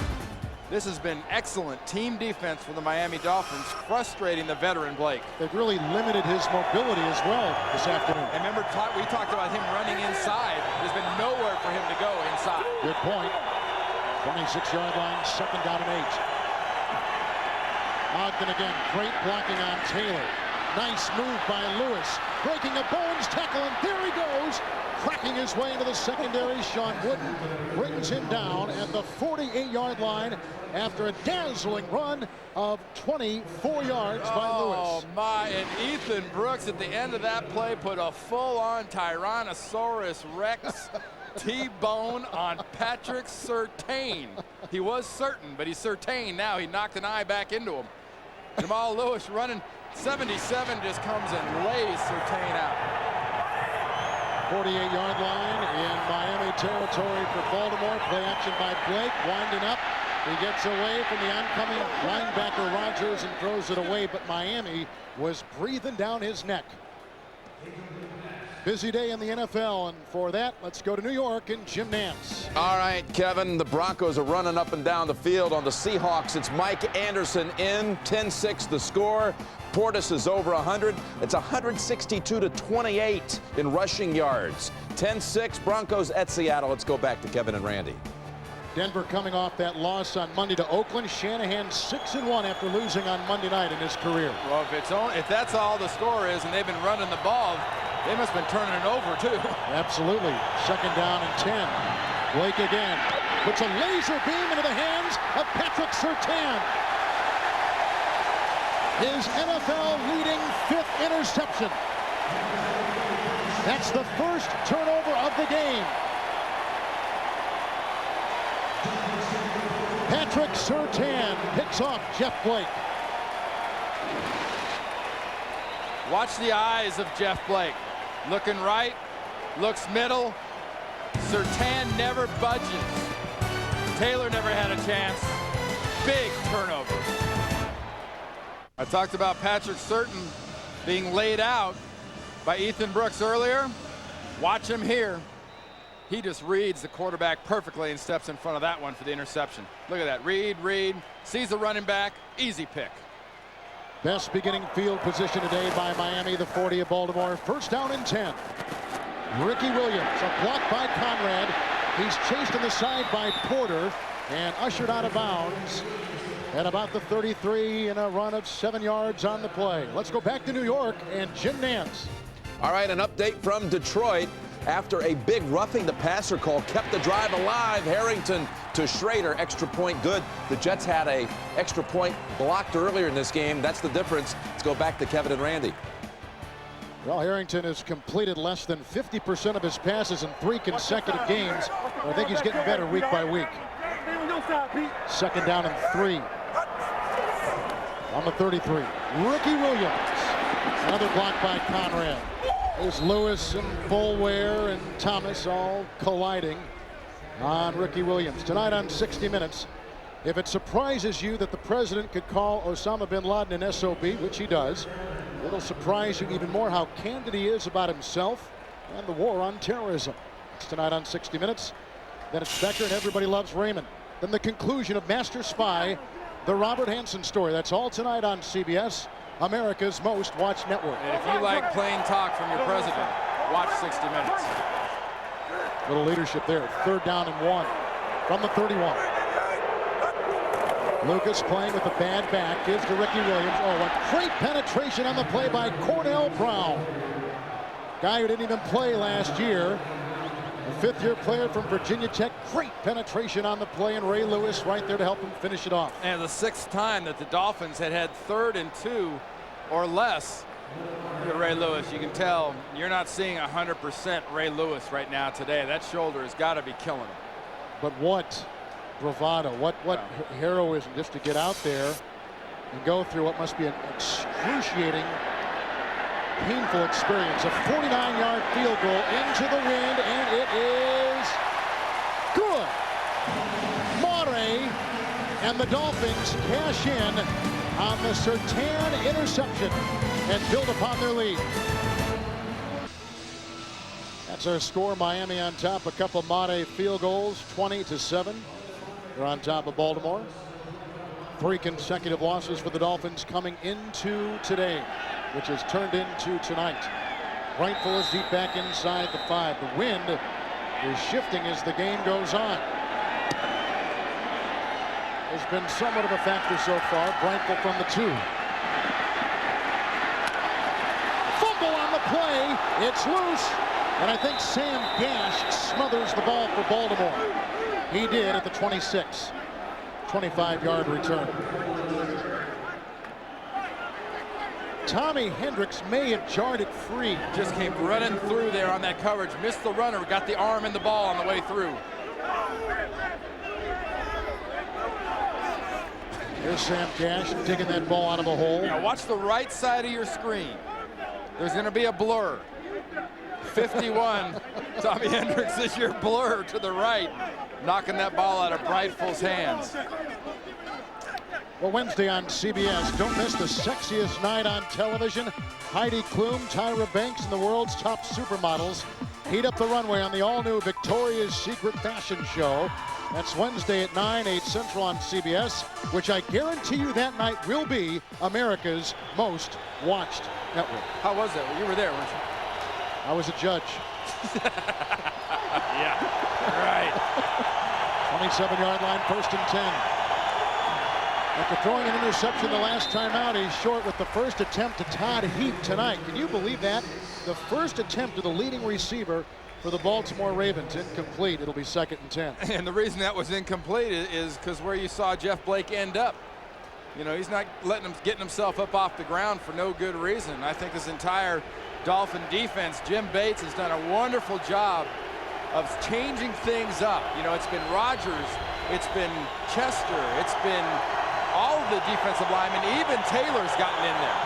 This has been excellent team defense for the Miami Dolphins, frustrating the veteran Blake. They've really limited his mobility as well this afternoon. And remember, we talked about him running inside. There's been nowhere for him to go inside. Good point. 26-yard line, 2nd down and 8. Ogden again. Great blocking on Taylor. Nice move by Lewis. Breaking a Bowens tackle, and there he goes. Cracking his way into the secondary. Sean Wooden brings him down at the 48-yard line after a dazzling run of 24 yards by Lewis. Oh, my. And Ethan Brooks at the end of that play put a full-on Tyrannosaurus Rex T-bone on Patrick Surtain. He was certain, but he's Surtain now. He knocked an eye back into him. Jamal Lewis running 77 just comes and lays Surtain out. 48-yard line in Miami territory for Baltimore. Play action by Blake, winding up. He gets away from the oncoming linebacker Rogers and throws it away, but Miami was breathing down his neck. Busy day in the NFL, and for that, let's go to New York and Jim Nance. All right, Kevin, the Broncos are running up and down the field. On the Seahawks, it's Mike Anderson in, 10-6 the score. Portis is over 100. It's 162-28 in rushing yards. 10-6 Broncos at Seattle. Let's go back to Kevin and Randy. Denver coming off that loss on Monday to Oakland. Shanahan 6-1 after losing on Monday night in his career. Well, if that's all the score is and they've been running the ball, they must have been turning it over, too. Absolutely. Second down and 10. Blake again. Puts a laser beam into the hands of Patrick Surtain. His NFL-leading 5th interception. That's the first turnover of the game. Patrick Surtain picks off Jeff Blake. Watch the eyes of Jeff Blake. Looking right, looks middle. Surtain never budges. Taylor never had a chance. Big turnover. I talked about Patrick Surtain being laid out by Ethan Brooks earlier. Watch him here. He just reads the quarterback perfectly and steps in front of that one for the interception. Look at that. Read, sees the running back. Easy pick. Best beginning field position today by Miami, the 40 of Baltimore. First down and 10. Ricky Williams, a block by Conrad. He's chased on the side by Porter and ushered out of bounds at about the 33 in a run of 7 yards on the play. Let's go back to New York and Jim Nance. All right, an update from Detroit. After a big roughing the passer call kept the drive alive. Harrington to Schrader, extra point good. The Jets had a extra point blocked earlier in this game. That's the difference. Let's go back to Kevin and Randy. Well, Harrington has completed less than 50% of his passes in 3 consecutive games. I think he's getting better week by week. Second down and 3. On the 33, Ricky Williams. Another block by Conrad. There's Lewis and Boulware and Thomas all colliding on Ricky Williams. Tonight on 60 Minutes, if it surprises you that the president could call Osama bin Laden an SOB, which he does, it'll surprise you even more how candid he is about himself and the war on terrorism. It's tonight on 60 Minutes. Then it's Becker and Everybody Loves Raymond. Then the conclusion of Master Spy, the Robert Hansen story. That's all tonight on CBS, America's most watched network. And if you like plain talk from your president, watch 60 Minutes. Little leadership there. Third down and 1 from the 31. Lucas playing with a bad back, gives to Ricky Williams. Oh, a great penetration on the play by Cornell Brown. Guy who didn't even play last year. A 5th-year player from Virginia Tech. Great penetration on the play, and Ray Lewis right there to help him finish it off. And the 6th time that the Dolphins had 3rd and 2 or less. Look at Ray Lewis. You can tell you're not seeing 100% Ray Lewis right now today. That shoulder has got to be killing him. But what bravado, what heroism just to get out there and go through what must be an excruciating, painful experience. A 49-yard field goal into the wind, and it is good. Mare and the Dolphins cash in on the Surtain interception and build upon their lead. That's our score. Miami on top. A couple Mare field goals, 20-7. They're on top of Baltimore. 3 consecutive losses for the Dolphins coming into today, which has turned into tonight. Rifle is deep back inside the 5. The wind is shifting as the game goes on. has been somewhat of a factor so far. Brightful from the 2. Fumble on the play. It's loose. And I think Sam Gash smothers the ball for Baltimore. He did at the 26. 25-yard return. Tommy Hendricks may have jarred it free. Just came running through there on that coverage. Missed the runner. Got the arm and the ball on the way through. Here's Sam Gash digging that ball out of a hole. Now watch the right side of your screen. There's going to be a blur. 51. Tommy Hendricks is your blur to the right, knocking that ball out of Brightful's hands. Well, Wednesday on CBS, don't miss the sexiest night on television. Heidi Klum, Tyra Banks, and the world's top supermodels heat up the runway on the all-new Victoria's Secret fashion show. That's Wednesday at 9, 8 Central on CBS, which I guarantee you that night will be America's most watched network. How was it? Well, you were there, weren't you? I was a judge. Yeah, right. 27-yard line, 1st and 10. After throwing an interception the last time out, he's short with the first attempt to Todd Heap tonight. Can you believe that? The first attempt to the leading receiver for the Baltimore Ravens, incomplete. It'll be 2nd and 10. And the reason that was incomplete is because where you saw Jeff Blake end up. You know, he's not getting himself up off the ground for no good reason. I think this entire Dolphin defense, Jim Bates has done a wonderful job of changing things up. You know, it's been Rodgers, it's been Chester, it's been all of the defensive linemen, even Taylor's gotten in there.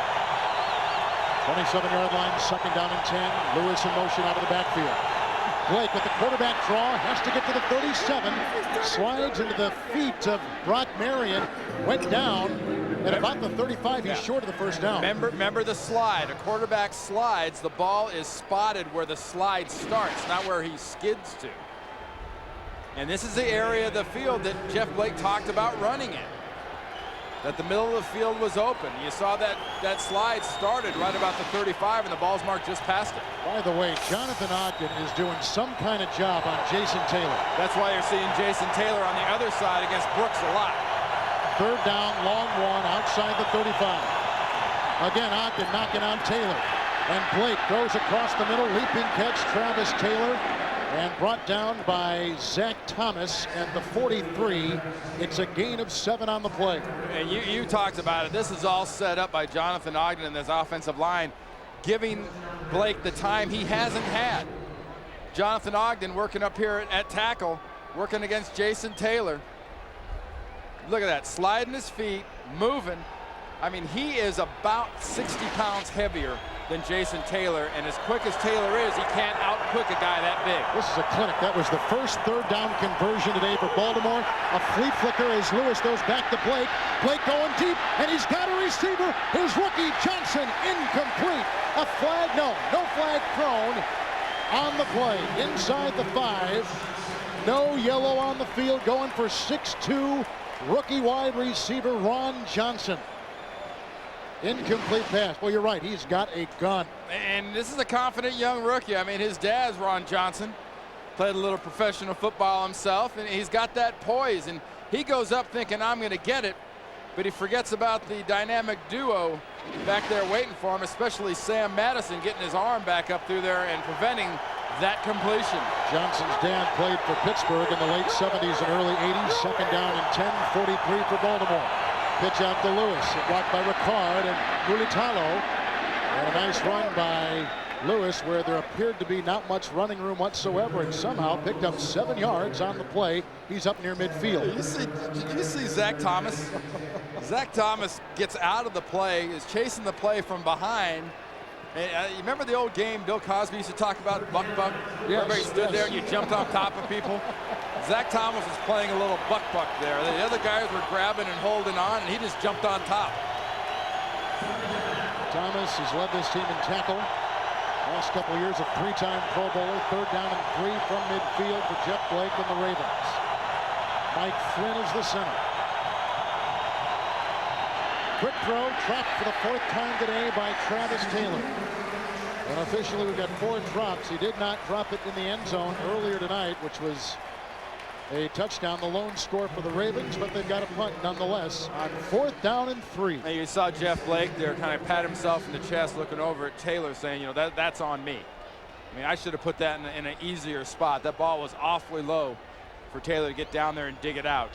27-yard line, 2nd down and 10. Lewis in motion out of the backfield. Blake with the quarterback draw, has to get to the 37, slides into the feet of Brock Marion, went down at about the 35. He's short of the first down. Remember the slide. A quarterback slides, the ball is spotted where the slide starts, not where he skids to. And this is the area of the field that Jeff Blake talked about running in. That the middle of the field was open. You saw that slide started right about the 35, and the ball's marked just past it. By the way, Jonathan Ogden is doing some kind of job on Jason Taylor. That's why you're seeing Jason Taylor on the other side against Brooks a lot. 3rd down, long one, outside the 35. Again, Ogden knocking on Taylor. And Blake goes across the middle, leaping catch, Travis Taylor. And brought down by Zach Thomas at the 43. It's a gain of 7 on the play. And you talked about it. This is all set up by Jonathan Ogden and this offensive line, giving Blake the time he hasn't had. Jonathan Ogden working up here at tackle, working against Jason Taylor. Look at that, sliding his feet, moving. I mean, he is about 60 pounds heavier than Jason Taylor, and as quick as Taylor is, he can't out-quick a guy that big. This is a clinic. That was the first 3rd down conversion today for Baltimore. A flea flicker as Lewis goes back to Blake. Blake going deep, and he's got a receiver. His rookie Johnson, incomplete. A flag, no flag thrown on the play. Inside the 5. No yellow on the field, going for 6'2", rookie wide receiver Ron Johnson. Incomplete pass. Well, you're right. He's got a gun. And this is a confident young rookie. I mean, his dad's Ron Johnson. Played a little professional football himself, and he's got that poise. And he goes up thinking, I'm going to get it. But he forgets about the dynamic duo back there waiting for him, especially Sam Madison getting his arm back up through there and preventing that completion. Johnson's dad played for Pittsburgh in the late 70s and early 80s. 2nd down and 10, 43 for Baltimore. Pitch out to Lewis, blocked by Ricard and Mulitalo. And a nice run by Lewis where there appeared to be not much running room whatsoever, and somehow picked up 7 yards on the play. He's up near midfield. Did you see Zach Thomas? Zach Thomas gets out of the play, is chasing the play from behind. And, you remember the old game Bill Cosby used to talk about, buck? Yes, everybody stood there and you jumped on top of people. Zach Thomas was playing a little buck there. The other guys were grabbing and holding on, and he just jumped on top. Thomas has led this team in tackle. Last couple of years, a 3-time Pro Bowler. 3rd down and 3 from midfield for Jeff Blake and the Ravens. Mike Flynn is the center. Quick throw, dropped for the 4th time today by Travis Taylor. And officially, we've got 4 drops. He did not drop it in the end zone earlier tonight, which was A touchdown, the lone score for the Ravens, but they've got a punt nonetheless on 4th down and 3. And you saw Jeff Blake there kind of pat himself in the chest looking over at Taylor saying, you know, that's on me. I mean, I should have put that in an easier spot. That ball was awfully low for Taylor to get down there and dig it out.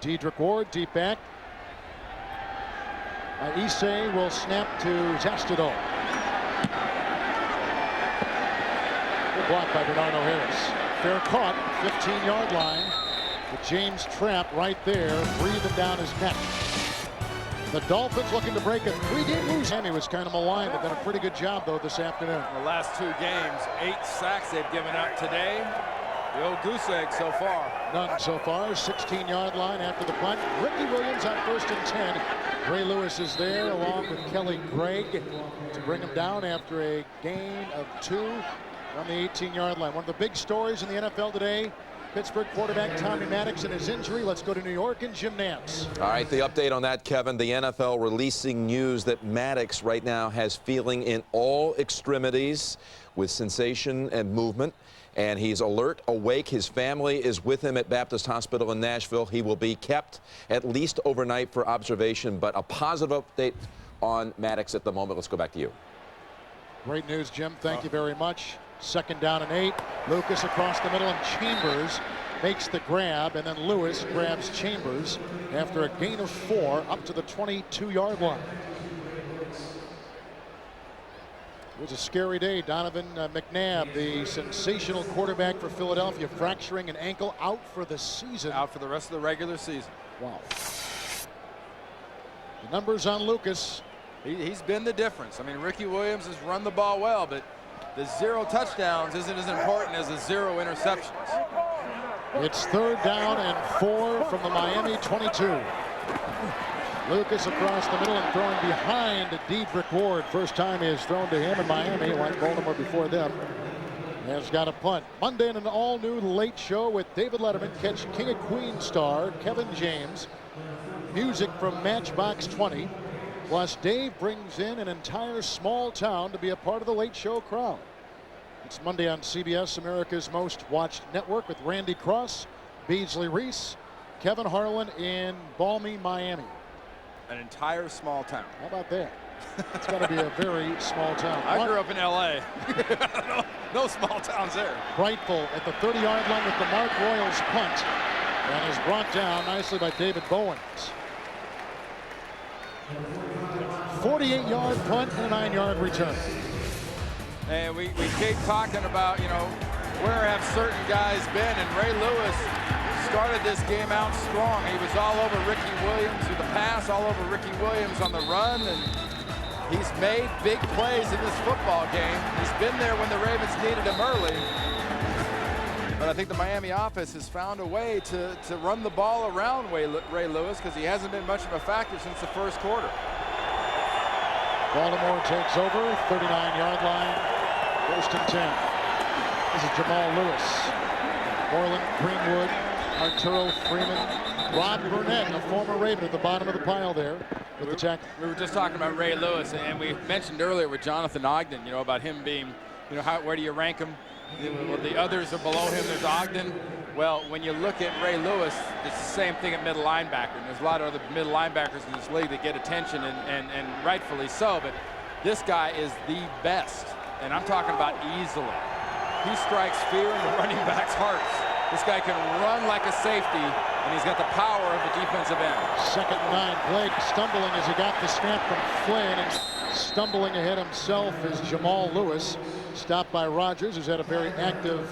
Dedrick Ward deep back. Issei will snap to Zastudol. Good block by Bernardo Harris. Fair caught, 15-yard line. But James Trapp right there, breathing down his neck. The Dolphins looking to break a 3-game losing. He was kind of maligned. They've done a pretty good job, though, this afternoon. In the last 2 games, 8 sacks they've given up today. The old goose egg so far. None so far. 16-yard line after the punt. Ricky Williams on 1st and 10. Ray Lewis is there along with Kelly Gregg to bring him down after a gain of 2 on the 18-yard line. One of the big stories in the NFL today, Pittsburgh quarterback Tommy Maddox and his injury. Let's go to New York and Jim Nantz. All right, the update on that, Kevin. The NFL releasing news that Maddox right now has feeling in all extremities with sensation and movement. And he's alert, awake. His family is with him at Baptist Hospital in Nashville. He will be kept at least overnight for observation, but a positive update on Maddox at the moment. Let's go back to you. Great news, Jim. Thank you very much. 2nd down and 8. Lucas across the middle, and Chambers makes the grab, and then Lewis grabs Chambers after a gain of 4 up to the 22-yard line. It was a scary day. Donovan McNabb, the sensational quarterback for Philadelphia, fracturing an ankle, out for the season. Out for the rest of the regular season. Wow. The numbers on Lucas. He's been the difference. I mean, Ricky Williams has run the ball well, but the 0 touchdowns isn't as important as the 0 interceptions. It's 3rd down and 4 from the Miami 22. Lucas across the middle and throwing behind Dedrick Ward. First time he has thrown to him in Miami. Like Baltimore before them. Has got a punt. Monday in an all-new late show with David Letterman. Catch King of Queens star Kevin James. Music from Matchbox 20. Plus, Dave brings in an entire small town to be a part of the late show crowd. It's Monday on CBS, America's most watched network, with Randy Cross, Beasley Reese, Kevin Harlan in balmy Miami. An entire small town. How about that? It's got to be a very small town. I grew up in L.A. no small towns there. Brightful at the 30-yard line with the Mark Royals punt, and is brought down nicely by David Bowens. 48-yard punt and a 9-yard return. And we keep talking about, you know, where have certain guys been, and Ray Lewis started this game out strong. He was all over Ricky Williams with the pass, all over Ricky Williams on the run, and he's made big plays in this football game. He's been there when the Ravens needed him early. But I think the Miami offense has found a way to run the ball around Ray Lewis, because he hasn't been much of a factor since the first quarter. Baltimore takes over, 39-yard line, 1st and 10. This is Jamal Lewis, Moreland, Greenwood, Arturo Freeman, Rob Burnett, a former Raven, at the bottom of the pile there with the tackle. We were just talking about Ray Lewis, and we mentioned earlier with Jonathan Ogden, you know, about him being, you know, where do you rank him? Well, the others are below him. There's Ogden. Well, when you look at Ray Lewis, it's the same thing at middle linebacker. And there's a lot of other middle linebackers in this league that get attention, and rightfully so. But this guy is the best, and I'm talking about easily. He strikes fear in the running backs' hearts. This guy can run like a safety, and he's got the power of the defensive end. 2nd and 9. Blake stumbling as he got the snap from Flynn, and stumbling ahead himself is Jamal Lewis. Stopped by Rodgers, who's had a very active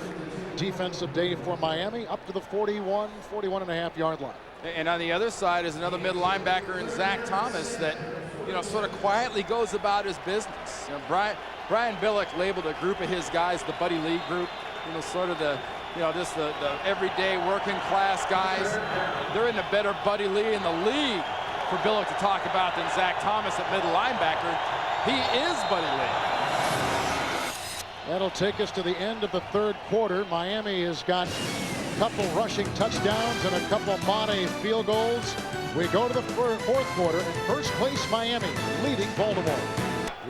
defensive day for Miami, up to the 41.5-yard line. And on the other side is another middle linebacker in Zach Thomas that, you know, sort of quietly goes about his business. You know, Brian Billick labeled a group of his guys the Buddy Lee group. You know, sort of the, you know, just the everyday working class guys. They're in a better Buddy Lee in the league for Billick to talk about than Zach Thomas at middle linebacker. He is Buddy Lee. That'll take us to the end of the 3rd quarter. Miami has got a couple rushing touchdowns and a couple Mane field goals. We go to the 4th quarter, and first place Miami leading Baltimore.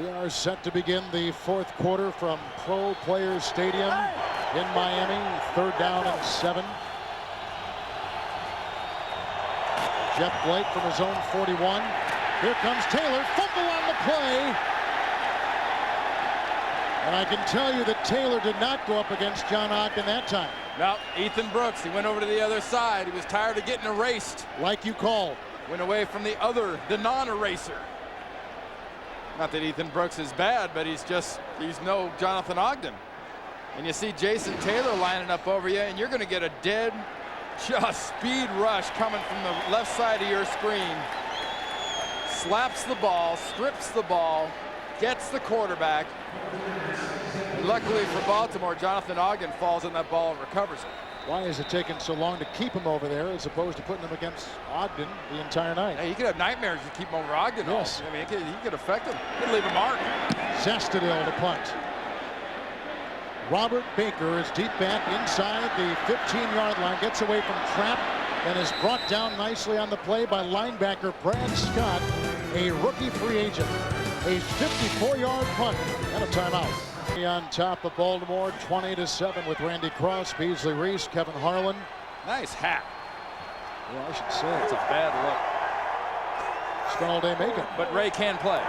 We are set to begin the 4th quarter from Pro Players Stadium in Miami. 3rd down and 7. Jeff Blake from his own 41. Here comes Taylor, fumble on the play. And I can tell you that Taylor did not go up against John Ogden that time. No, Ethan Brooks, he went over to the other side. He was tired of getting erased. Like you called. Went away from the non-eraser. Not that Ethan Brooks is bad, but he's no Jonathan Ogden. And you see Jason Taylor lining up over you, and you're going to get a dead, just speed rush coming from the left side of your screen. Slaps the ball, strips the ball, gets the quarterback. And luckily for Baltimore, Jonathan Ogden falls on that ball and recovers it. Why is it taking so long to keep him over there as opposed to putting him against Ogden the entire night? Hey, you could have nightmares to keep him over Ogden. Yes. I mean, he could affect him. He could leave a mark. Zestadil to punt. Robert Baker is deep back inside the 15-yard line, gets away from trap, and is brought down nicely on the play by linebacker Brad Scott, a rookie free agent. A 54-yard punt and a timeout. On top of Baltimore, 20-7 with Randy Cross, Beasley Reese, Kevin Harlan. Nice hat. Well, I should say It's a bad look. Spent all day making. But Ray can play.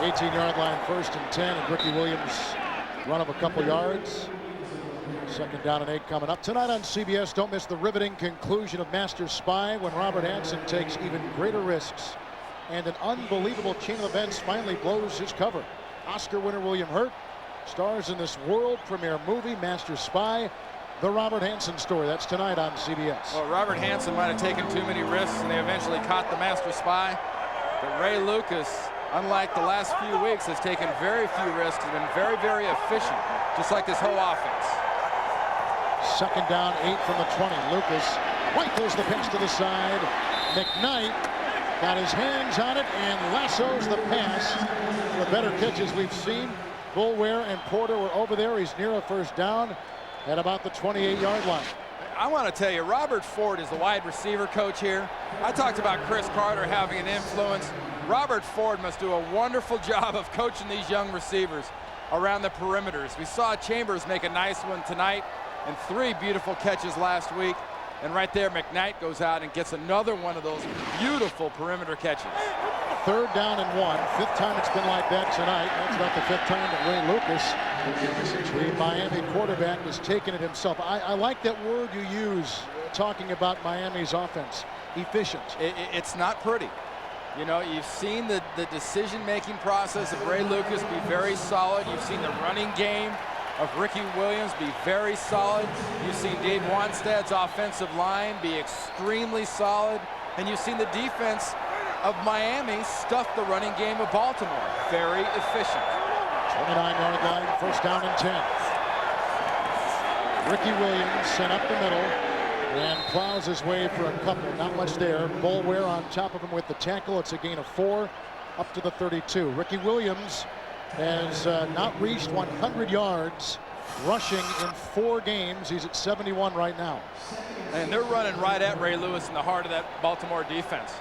18-yard line, 1st and 10, and Ricky Williams run of a couple yards. 2nd down and 8 coming up. Tonight on CBS, don't miss the riveting conclusion of Master Spy when Robert Hansen takes even greater risks. And an unbelievable chain of events finally blows his cover. Oscar winner William Hurt stars in this world premiere movie, Master Spy, the Robert Hansen story. That's tonight on CBS. Well, Robert Hansen might have taken too many risks, and they eventually caught the Master Spy. But Ray Lucas, unlike the last few weeks, has taken very few risks and been very, very efficient, just like this whole offense. 2nd down, 8 from the 20. Lucas rifles the pitch to the side. McKnight got his hands on it and lassos the pass. The better catches we've seen. Bulware and Porter were over there. He's near a 1st down at about the 28-yard line. I want to tell you, Robert Ford is the wide receiver coach here. I talked about Chris Carter having an influence. Robert Ford must do a wonderful job of coaching these young receivers around the perimeters. We saw Chambers make a nice one tonight and 3 beautiful catches last week. And right there, McKnight goes out and gets another one of those beautiful perimeter catches. 3rd down and 1. 5th time it's been like that tonight. That's not the 5th time that Ray Lucas, the Miami quarterback, has taken it himself. I like that word you use talking about Miami's offense. Efficient. It's not pretty. You know, you've seen the decision-making process of Ray Lucas be very solid. You've seen the running game of Ricky Williams be very solid. You've seen Dave Wanstad's offensive line be extremely solid. And you've seen the defense of Miami stuff the running game of Baltimore. Very efficient. 29-yard line, 1st down and 10. Ricky Williams sent up the middle and plows his way for a couple. Not much there. Bulware on top of him with the tackle. It's a gain of 4 up to the 32. Ricky Williams has not reached 100 yards rushing in 4 games. He's at 71 right now. And they're running right at Ray Lewis in the heart of that Baltimore defense.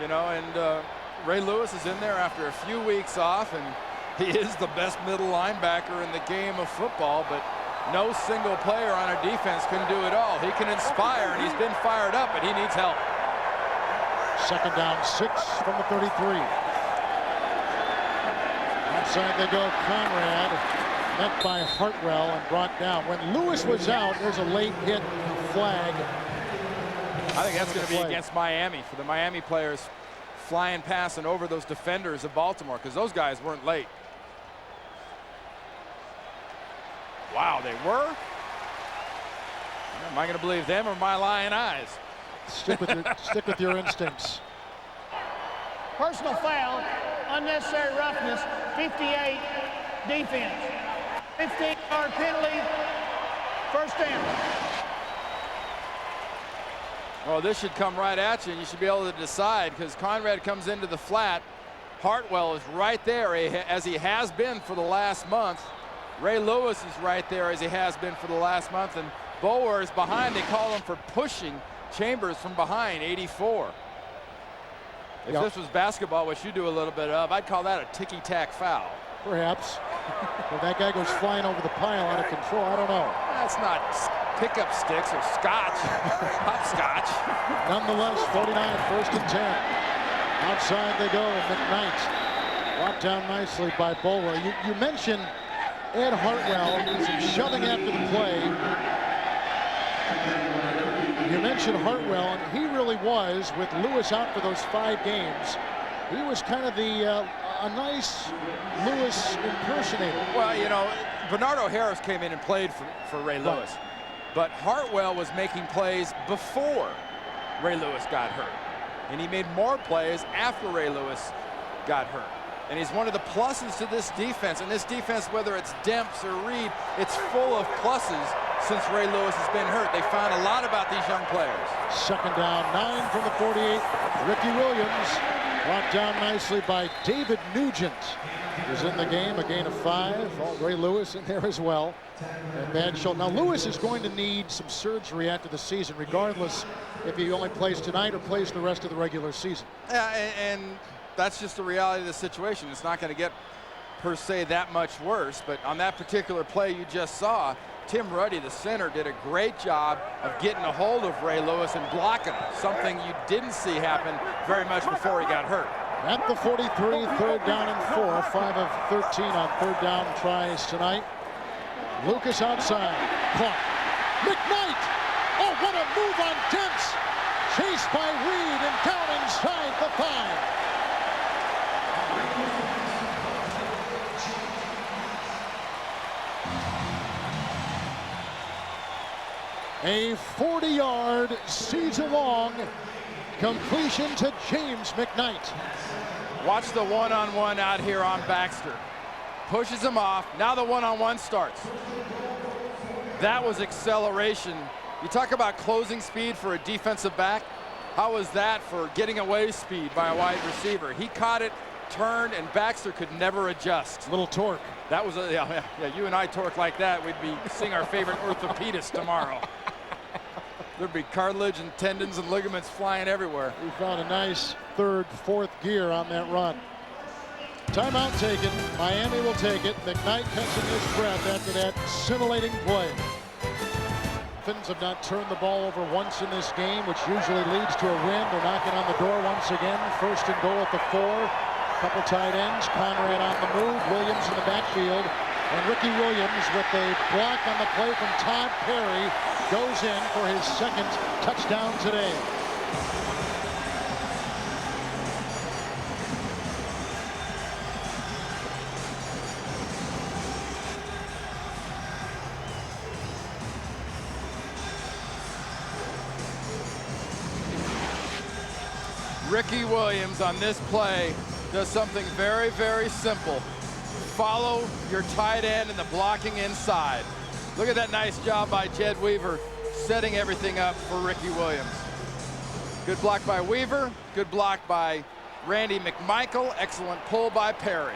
You know, and Ray Lewis is in there after a few weeks off, and he is the best middle linebacker in the game of football, but no single player on our defense can do it all. He can inspire, and he's been fired up, but he needs help. 2nd down, 6 from the 33. Outside they go. Conrad met by Hartwell and brought down. When Lewis was out, there's a late hit flag. I think that's going to be against Miami, for the Miami players flying past and over those defenders of Baltimore, because those guys weren't late. Wow, they were? Am I going to believe them or my lying eyes? Stick with your instincts. Personal foul, unnecessary roughness, 58 defense. 15-yard penalty, 1st down. Well, this should come right at you, and you should be able to decide, because Conrad comes into the flat. Hartwell is right there, as he has been for the last month. Ray Lewis is right there, as he has been for the last month, and Bower is behind. They call him for pushing Chambers from behind, 84. If this was basketball, which you do a little bit of, I'd call that a ticky-tack foul. Perhaps. But that guy goes flying over the pile out of control. I don't know. That's not pickup sticks or scotch, hopscotch. Nonetheless, 49, 1st and 10. Outside they go. McKnight brought down nicely by Bowler. You mentioned Ed Hartwell, some shoving after the play. You mentioned Hartwell, and he really was, with Lewis out for those 5 games. He was kind of a nice Lewis impersonator. Well, you know, Bernardo Harris came in and played for Ray Lewis. But Hartwell was making plays before Ray Lewis got hurt. And he made more plays after Ray Lewis got hurt. And he's one of the pluses to this defense. And this defense, whether it's Demps or Reed, it's full of pluses since Ray Lewis has been hurt. They found a lot about these young players. 2nd down, 9 from the 48. Ricky Williams brought down nicely by David Nugent. Was in the game, a gain of 5. Oh, Ray Lewis in there as well. And bad shoulder. Now Lewis is going to need some surgery after the season, regardless if he only plays tonight or plays the rest of the regular season. Yeah, and that's just the reality of the situation. It's not going to get per se that much worse, but on that particular play you just saw, Tim Ruddy, the center, did a great job of getting a hold of Ray Lewis and blocking him, something you didn't see happen very much before he got hurt. At the 43, 3rd down and 4, 5 of 13 on 3rd down tries tonight. Lucas outside, caught. McKnight! Oh, what a move on Demps! Chased by Reed and down inside the 5. A 40-yard season-long completion to James McKnight. Watch the one-on-one out here on Baxter. Pushes him off. Now the one-on-one starts. That was acceleration. You talk about closing speed for a defensive back. How was that for getting away speed by a wide receiver? He caught it, turned, and Baxter could never adjust. Little torque. That was yeah, you and I torque like that, we'd be seeing our favorite orthopedist tomorrow. There'd be cartilage and tendons and ligaments flying everywhere. We found a nice 3rd, 4th gear on that run. Timeout taken. Miami will take it. McKnight catching his breath after that scintillating play. Dolphins have not turned the ball over once in this game, which usually leads to a win. They're knocking on the door once again. 1st and goal at the 4. Couple tight ends. Conrad on the move. Williams in the backfield. And Ricky Williams with a block on the play from Todd Perry goes in for his 2nd touchdown today. Ricky Williams on this play does something very, very simple. Follow your tight end and the blocking inside. Look at that nice job by Jed Weaver setting everything up for Ricky Williams. Good block by Weaver. Good block by Randy McMichael. Excellent pull by Perry.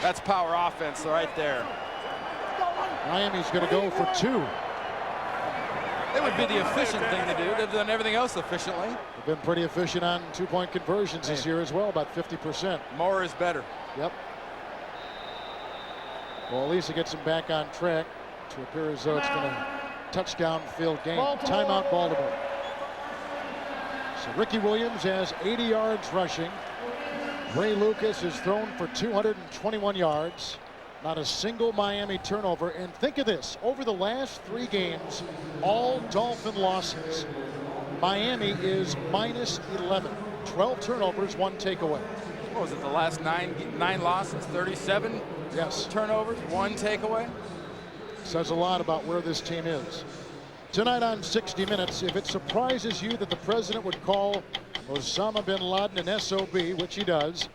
That's power offense right there. Miami's going to go for 2. It would be the efficient thing to do. They've done everything else efficiently. They've been pretty efficient on 2-point conversions this year as well, about 50%. More is better. Yep. Well, at least it gets him back on track to appear as though it's been a touchdown field game. Timeout, Baltimore. So Ricky Williams has 80 yards rushing. Ray Lucas has thrown for 221 yards. Not a single Miami turnover. And think of this, over the last 3 games, all Dolphin losses, Miami is minus 11. 12 turnovers, 1 takeaway. What was it, the last nine losses, 37? Yes. Turnovers, 1 takeaway. Says a lot about where this team is. Tonight on 60 Minutes, if it surprises you that the president would call Osama bin Laden an SOB, which he does,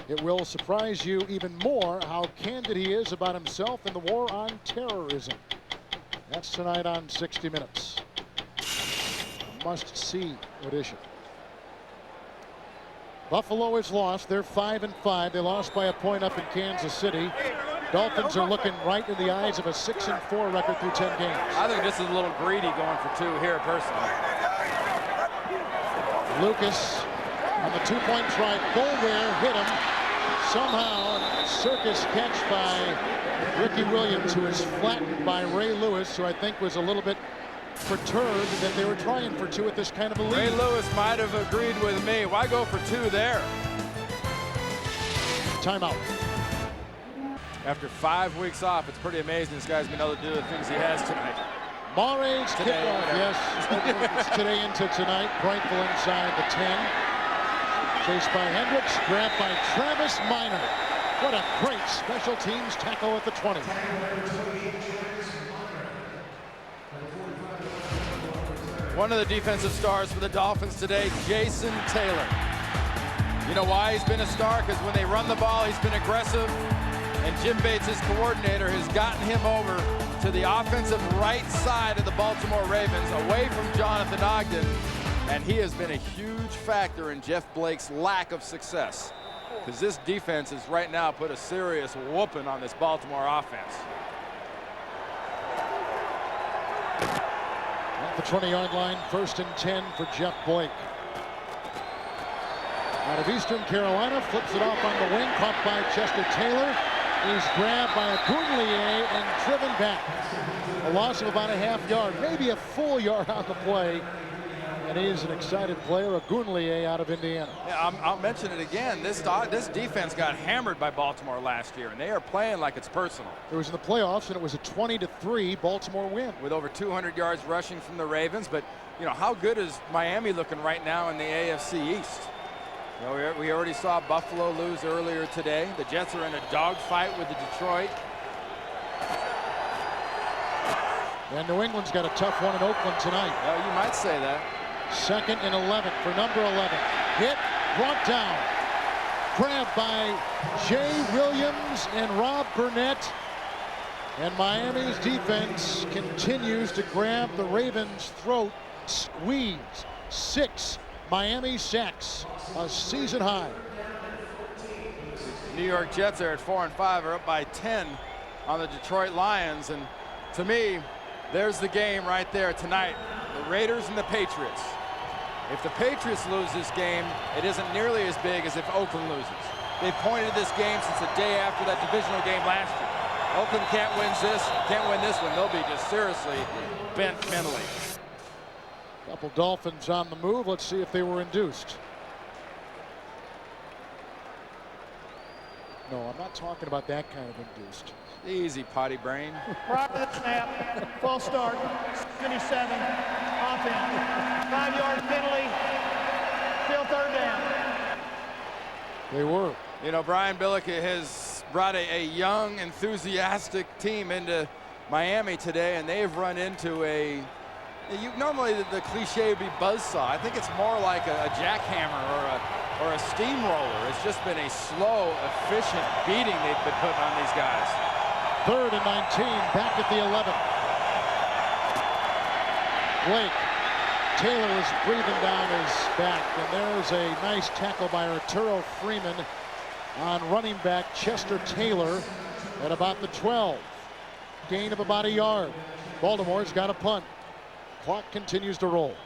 it will surprise you even more how candid he is about himself and the war on terrorism. That's tonight on 60 Minutes. A must-see edition. Buffalo has lost. They're 5-5. They lost by a point up in Kansas City. Dolphins are looking right in the eyes of a 6-4 record through 10 games. I think this is a little greedy going for 2 here, personally. Lucas on the 2-point try. Boulware hit him. Somehow, circus catch by Ricky Williams, who was flattened by Ray Lewis, who I think was a little bit perturbed that they were trying for 2 at this kind of a lead. Ray Lewis might have agreed with me. Why go for 2 there? Timeout. After 5 weeks off, it's pretty amazing this guy's been able to do the things he has tonight. Mares kickoff, yes. It's today into tonight. Brightful inside the 10. Chased by Hendricks, grabbed by Travis Minor. What a great special teams tackle at the 20. One of the defensive stars for the Dolphins today, Jason Taylor. You know why he's been a star? Because when they run the ball, he's been aggressive. And Jim Bates, his coordinator, has gotten him over to the offensive right side of the Baltimore Ravens, away from Jonathan Ogden. And he has been a huge factor in Jeff Blake's lack of success. Because this defense has right now put a serious whooping on this Baltimore offense. At the 20-yard line, 1st and 10 for Jeff Blake. Out of Eastern Carolina, flips it off on the wing, caught by Chester Taylor. He's grabbed by a Goonlier and driven back. A loss of about a half yard, maybe a full yard on the play. And he is an excited player, a Goonlier out of Indiana. Yeah, I'll mention it again. This defense got hammered by Baltimore last year, and they are playing like it's personal. It was in the playoffs, and it was a 20-3 Baltimore win. With over 200 yards rushing from the Ravens. But, you know, how good is Miami looking right now in the AFC East? You know, we already saw Buffalo lose earlier today. The Jets are in a dogfight with the Detroit. And New England's got a tough one in Oakland tonight. Well, you might say that. 2nd and 11 for number 11. Hit, brought down. Grabbed by Jay Williams and Rob Burnett. And Miami's defense continues to grab the Ravens' throat. Squeeze. 6 Miami sacks, a season high. New York Jets are at 4-5, are up by 10 on the Detroit Lions. And to me, there's the game right there tonight. The Raiders and the Patriots. If the Patriots lose this game, it isn't nearly as big as if Oakland loses. They've pointed this game since the day after that divisional game last year. Oakland can't win this one. They'll be just seriously bent mentally. Couple Dolphins on the move. Let's see if they were induced. No, I'm not talking about that kind of induced. Easy, potty brain. Prior to the snap, false start, 77, offense, 5-yard penalty, still 3rd down. They were. You know, Brian Billick has brought a young, enthusiastic team into Miami today, and they've run into a normally the cliche would be buzzsaw. I think it's more like a jackhammer or a steamroller. It's just been a slow, efficient beating they've been putting on these guys. 3rd and 19, back at the 11. Blake. Taylor is breathing down his back, and there's a nice tackle by Arturo Freeman on running back Chester Taylor at about the 12. Gain of about a yard. Baltimore's got a punt. Clock continues to roll.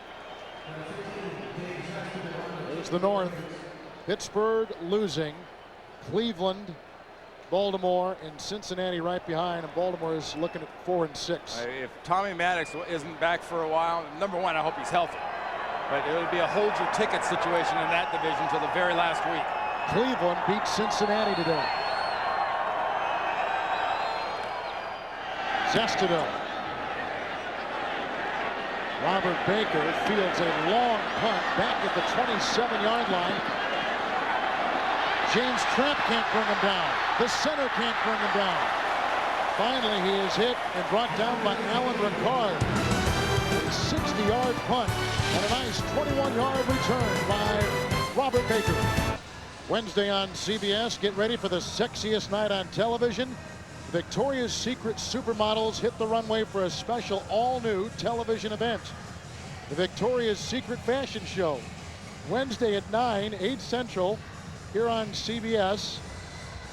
There's the North. Pittsburgh losing. Cleveland, Baltimore, and Cincinnati right behind, and Baltimore is looking at 4 and 6. If Tommy Maddox isn't back for a while, number one, I hope he's healthy. But it would be a hold your ticket situation in that division till the very last week. Cleveland beat Cincinnati today. Zestadell. Robert Baker fields a long punt back at the 27-yard line. James Trapp can't bring him down. The center can't bring him down. Finally, he is hit and brought down by Alan Ricard. A 60-yard punt and a nice 21-yard return by Robert Baker. Wednesday on CBS, get ready for the sexiest night on television. Victoria's Secret supermodels hit the runway for a special all-new television event. The Victoria's Secret Fashion Show. Wednesday at 9, 8 Central, here on CBS,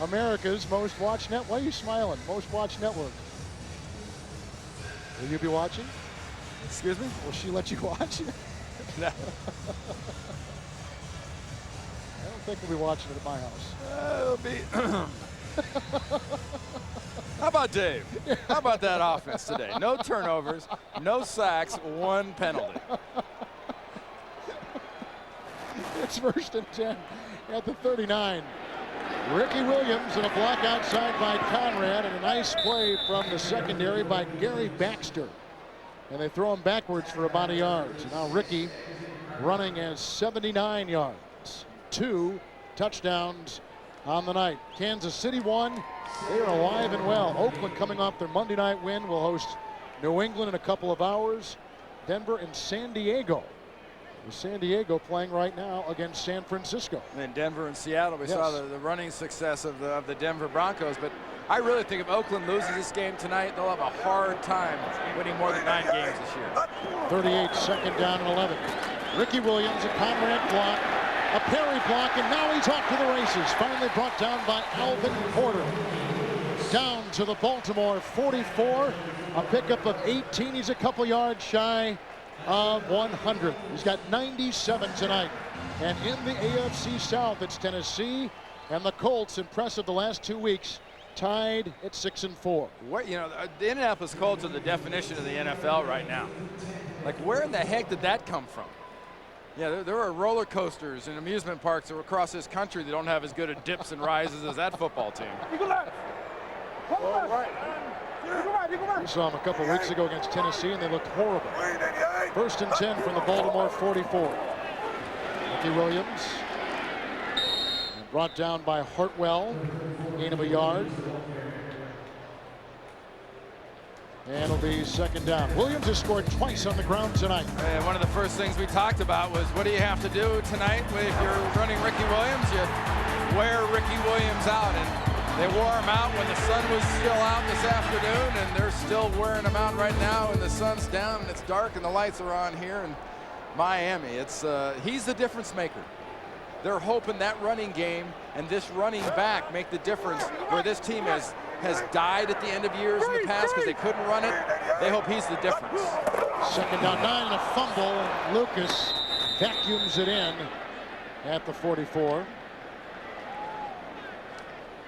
America's most watched network. Why are you smiling? Most watched network. Will you be watching? Excuse me? Will she let you watch? No. I don't think we'll be watching it at my house. It'll be. How about Dave? How about that offense today? No turnovers, no sacks, 1 penalty. It's 1st and 10 at the 39. Ricky Williams and a block outside by Conrad, and a nice play from the secondary by Gary Baxter. And they throw him backwards for about a yard. So now Ricky running as 79 yards. 2 touchdowns on the night. Kansas City won. They are alive and well. Oakland coming off their Monday night win will host New England in a couple of hours. Denver and San Diego. With San Diego playing right now against San Francisco. And then Denver and Seattle, we saw the running success of the Denver Broncos. But I really think if Oakland loses this game tonight, they'll have a hard time winning more than 9 games this year. 38, 2nd down and 11. Ricky Williams, a Conrad block, a Perry block, and now he's off to the races. Finally brought down by Alvin Porter. Down to the Baltimore 44. A pickup of 18. He's a couple yards shy of 100. He's got 97 tonight. And in the AFC South, it's Tennessee and the Colts, impressive the last 2 weeks, tied at 6-4. What, you know, the Indianapolis Colts are the definition of the NFL right now. Like, where in the heck did that come from? Yeah, there are roller coasters and amusement parks across this country that don't have as good a dips and rises as that football team. We saw them a couple weeks ago against Tennessee, and they looked horrible. 1st and 10 from the Baltimore 44. Ricky Williams. And brought down by Hartwell. Gain of a yard. And it'll be 2nd down. Williams has scored twice on the ground tonight. And one of the first things we talked about was, what do you have to do tonight if you're running Ricky Williams? You wear Ricky Williams out. And they wore him out when the sun was still out this afternoon, and they're still wearing him out right now, and the sun's down and it's dark and the lights are on here in Miami. It's he's the difference maker. They're hoping that running game and this running back make the difference, where this team has died at the end of years in the past because they couldn't run it. They hope he's the difference. 2nd down, 9 and a fumble, and Lucas vacuums it in at the 44.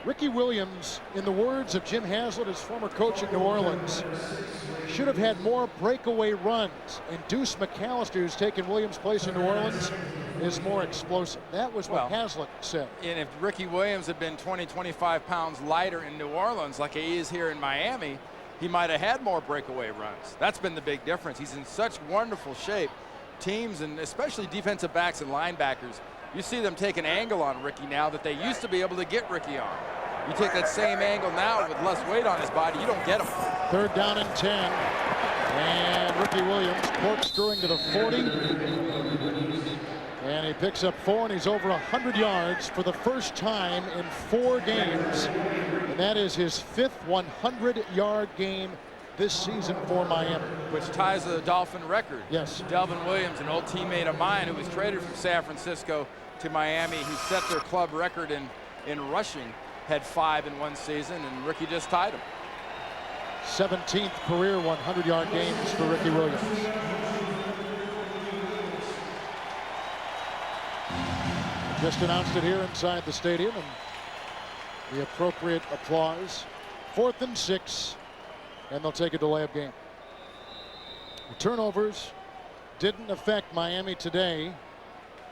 Ricky Williams, in the words of Jim Haslett, his former coach in New Orleans, should have had more breakaway runs. And Deuce McAllister, who's taken Williams' place in New Orleans, is more explosive. That was what Haslett said. And if Ricky Williams had been 20, 25 pounds lighter in New Orleans like he is here in Miami, he might have had more breakaway runs. That's been the big difference. He's in such wonderful shape. Teams, and especially defensive backs and linebackers, you see them take an angle on Ricky now that they used to be able to get Ricky on. You take that same angle now with less weight on his body, you don't get him. 3rd down and 10. And Ricky Williams corkscrewing to the 40. And he picks up 4, and he's over 100 yards for the first time in 4 games. And that is his 5th 100-yard game this season for Miami. Which ties the Dolphin record. Yes. Delvin Williams, an old teammate of mine who was traded from San Francisco to Miami, who set their club record in rushing, had 5 in 1 season, and Ricky just tied him. 17th career 100-yard games for Ricky Williams. Just announced it here inside the stadium, and the appropriate applause. 4th and 6, and they'll take a delay of game. The turnovers didn't affect Miami today.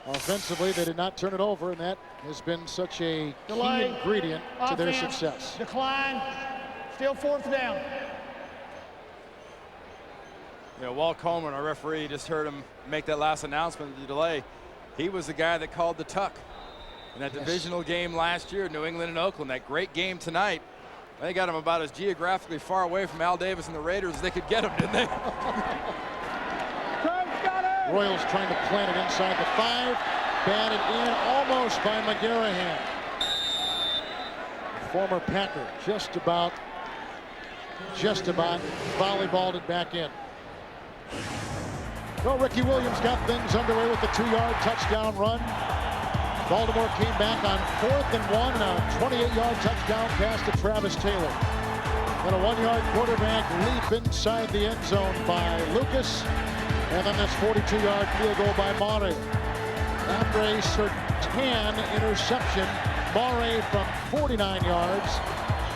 Offensively, they did not turn it over, and that has been such a key ingredient to their success. Decline. Still 4th down. You know, Walt Coleman, our referee, just heard him make that last announcement of the delay. He was the guy that called the tuck in that divisional game last year, New England and Oakland. That great game tonight. They got him about as geographically far away from Al Davis and the Raiders as they could get him, didn't they? Royals trying to plant it inside the 5. Batted in almost by McGarrahan. Former Packer just about volleyballed it back in. Well, Ricky Williams got things underway with the 2-yard touchdown run. Baltimore came back on 4th and 1 and a 28-yard touchdown pass to Travis Taylor. Then a 1-yard quarterback leap inside the end zone by Lucas. And then this 42-yard field goal by Monty. After a certain 10 interception. Murray from 49 yards.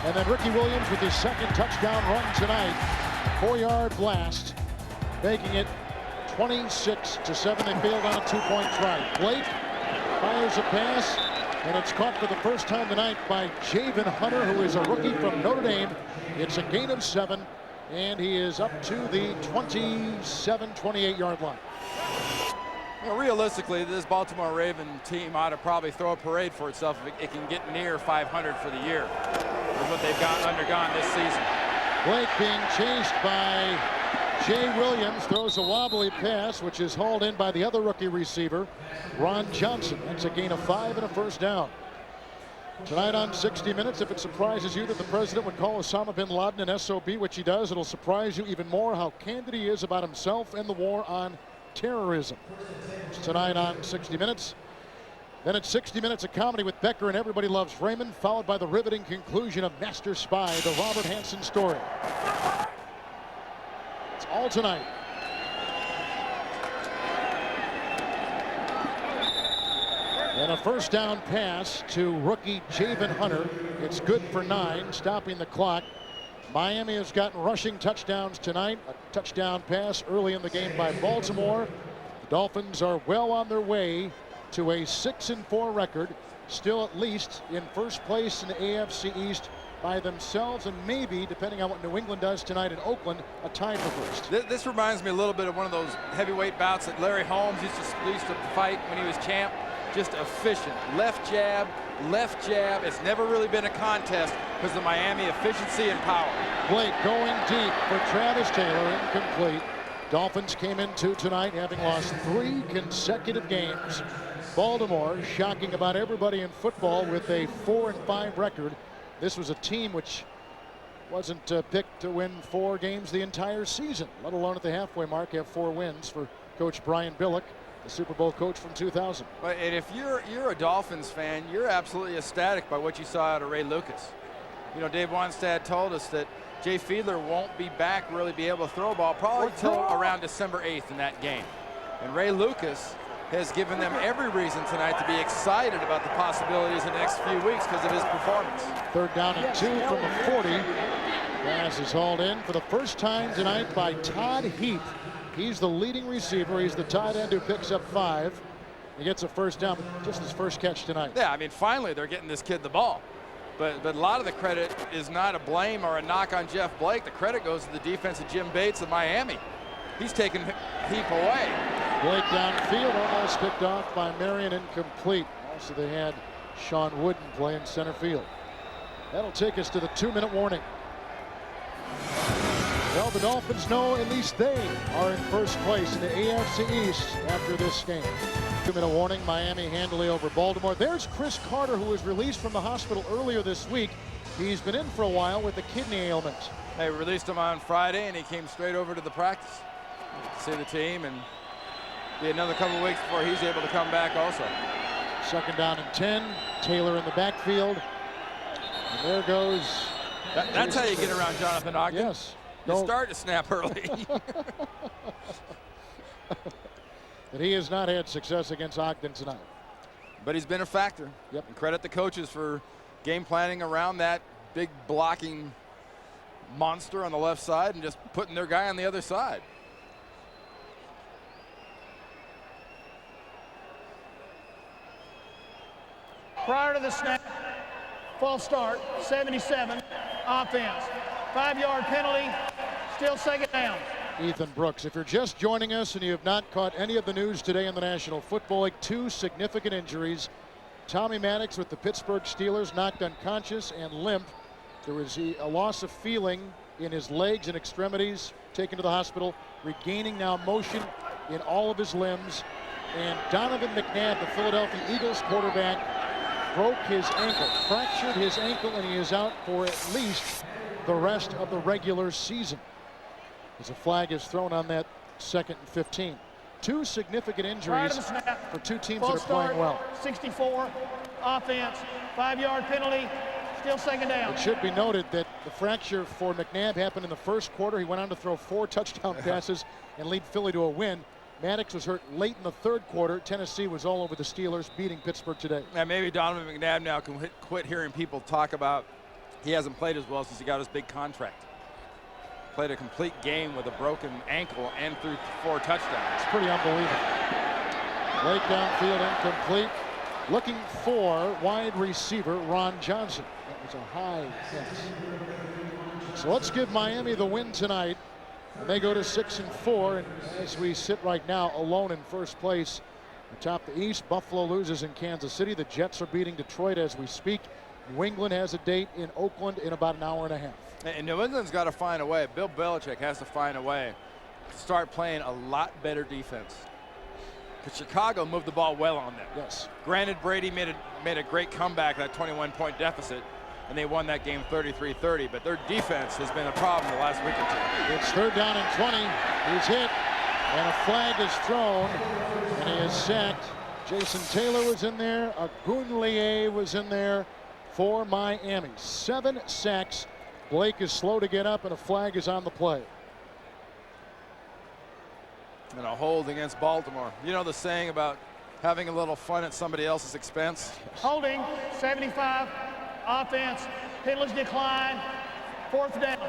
And then Ricky Williams with his second touchdown run tonight. 4-yard blast, making it 26-7. They failed on a 2-point try. Blake fires a pass, and it's caught for the first time tonight by Javen Hunter, who is a rookie from Notre Dame. It's a gain of 7, and he is up to the 27-28-yard line. Well, realistically, this Baltimore Raven team ought to probably throw a parade for itself if it can get near 500 for the year. That's what they've undergone this season. Blake being chased by Jay Williams, throws a wobbly pass, which is hauled in by the other rookie receiver, Ron Johnson. That's a gain of 5 and a first down. Tonight on 60 Minutes, if it surprises you that the president would call Osama bin Laden an SOB, which he does, it'll surprise you even more how candid he is about himself and the war on terrorism. It's tonight on 60 Minutes. Then it's 60 Minutes of comedy with Becker and Everybody Loves Raymond, followed by the riveting conclusion of Master Spy, the Robert Hansen story. It's all tonight. And a first down pass to rookie Javen Hunter. It's good for 9, stopping the clock. Miami has gotten rushing touchdowns tonight. A touchdown pass early in the game by Baltimore. The Dolphins are well on their way to a 6-4 record, still at least in first place in the AFC East by themselves, and maybe, depending on what New England does tonight in Oakland, a tie for first. This reminds me a little bit of one of those heavyweight bouts that Larry Holmes used to fight when he was champ. Just efficient. Left jab, left jab. It's never really been a contest because of Miami efficiency and power. Blake going deep for Travis Taylor, incomplete. Dolphins came into tonight having lost 3 consecutive games. Baltimore shocking about everybody in football with a 4-5 record. This was a team which wasn't picked to win 4 games the entire season, let alone at the halfway mark have 4 wins for Coach Brian Billick, the Super Bowl coach from 2000. And if you're a Dolphins fan, you're absolutely ecstatic by what you saw out of Ray Lucas. You know, Dave Wanstad told us that Jay Fiedler won't be back, really be able to throw a ball probably until around December 8th in that game. And Ray Lucas has given them every reason tonight to be excited about the possibilities in the next few weeks because of his performance. 3rd down and 2 from the 40. Pass is hauled in for the first time tonight by Todd Heap. He's the leading receiver. He's the tight end who picks up 5. He gets a first down, but just his first catch tonight. Yeah, I mean, finally they're getting this kid the ball. But a lot of the credit is not a blame or a knock on Jeff Blake. The credit goes to the defense of Jim Bates of Miami. He's taken Heap away. Blake downfield, almost picked off by Marion, incomplete. Also, they had Sean Wooden playing center field. That'll take us to the 2-minute warning. Well, the Dolphins know at least they are in first place in the AFC East after this game. 2-minute warning, Miami handily over Baltimore. There's Chris Carter, who was released from the hospital earlier this week. He's been in for a while with a kidney ailment. They released him on Friday, and he came straight over to the practice to see the team, and be another couple of weeks before he's able to come back also. 2nd down and 10. Taylor in the backfield. And there goes. That's how you get around Jonathan Ogden. Yes. You start to snap early. But he has not had success against Ogden tonight. But he's been a factor. Yep. And credit the coaches for game planning around that big blocking monster on the left side and just putting their guy on the other side. Prior to the snap, false start, 77, offense. 5-yard penalty, still 2nd down. Ethan Brooks, if you're just joining us and you have not caught any of the news today in the National Football League, 2 significant injuries. Tommy Maddox with the Pittsburgh Steelers knocked unconscious and limp. There was a loss of feeling in his legs and extremities, taken to the hospital, regaining now motion in all of his limbs. And Donovan McNabb, the Philadelphia Eagles quarterback, broke his ankle, fractured his ankle, and he is out for at least the rest of the regular season. As a flag is thrown on that 2nd and 15. 2 significant injuries for 2 teams that are playing well. 64, offense, 5-yard penalty, still 2nd down. It should be noted that the fracture for McNabb happened in the 1st quarter. He went on to throw 4 touchdown passes and lead Philly to a win. Maddox was hurt late in the third quarter. Tennessee was all over the Steelers, beating Pittsburgh today. And maybe Donovan McNabb now can quit hearing people talk about he hasn't played as well since he got his big contract. Played a complete game with a broken ankle and threw 4 touchdowns. It's pretty unbelievable. Blake downfield, incomplete. Looking for wide receiver Ron Johnson. That was a high pass. So let's give Miami the win tonight. And they go to 6-4, and as we sit right now alone in first place atop the East, Buffalo loses in Kansas City. The Jets are beating Detroit as we speak. New England has a date in Oakland in about an hour and a half. And New England's got to find a way. Bill Belichick has to find a way to start playing a lot better defense. Because Chicago moved the ball well on them. Yes. Granted, Brady made a great comeback, that 21-point deficit, and they won that game 33-30, but their defense has been a problem the last week or two. It's 3rd down and 20. He's hit, and a flag is thrown, and he is sacked. Jason Taylor was in there. Agunlie was in there for Miami. 7 sacks. Blake is slow to get up, and a flag is on the play. And a hold against Baltimore. You know the saying about having a little fun at somebody else's expense? Holding, 75, offense, penalties decline, 4th down.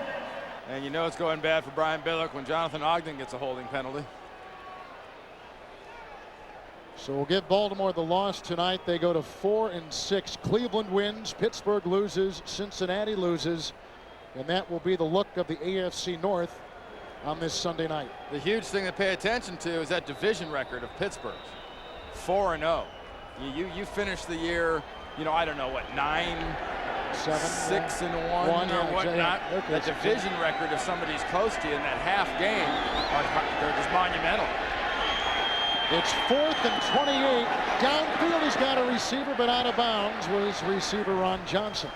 And you know it's going bad for Brian Billick when Jonathan Ogden gets a holding penalty. So we'll give Baltimore the loss tonight. They go to 4-6. Cleveland wins, Pittsburgh loses, Cincinnati loses, and that will be the look of the AFC North on this Sunday night. The huge thing to pay attention to is that division record of Pittsburgh's. 4-0. You finish the year, you know, I don't know what, 9, 7, 6-1 yeah, or whatnot. okay, The division record if somebody's close to you in that half game, they're just monumental. It's 4th and 28. Downfield, he's got a receiver, but out of bounds was receiver Ron Johnson.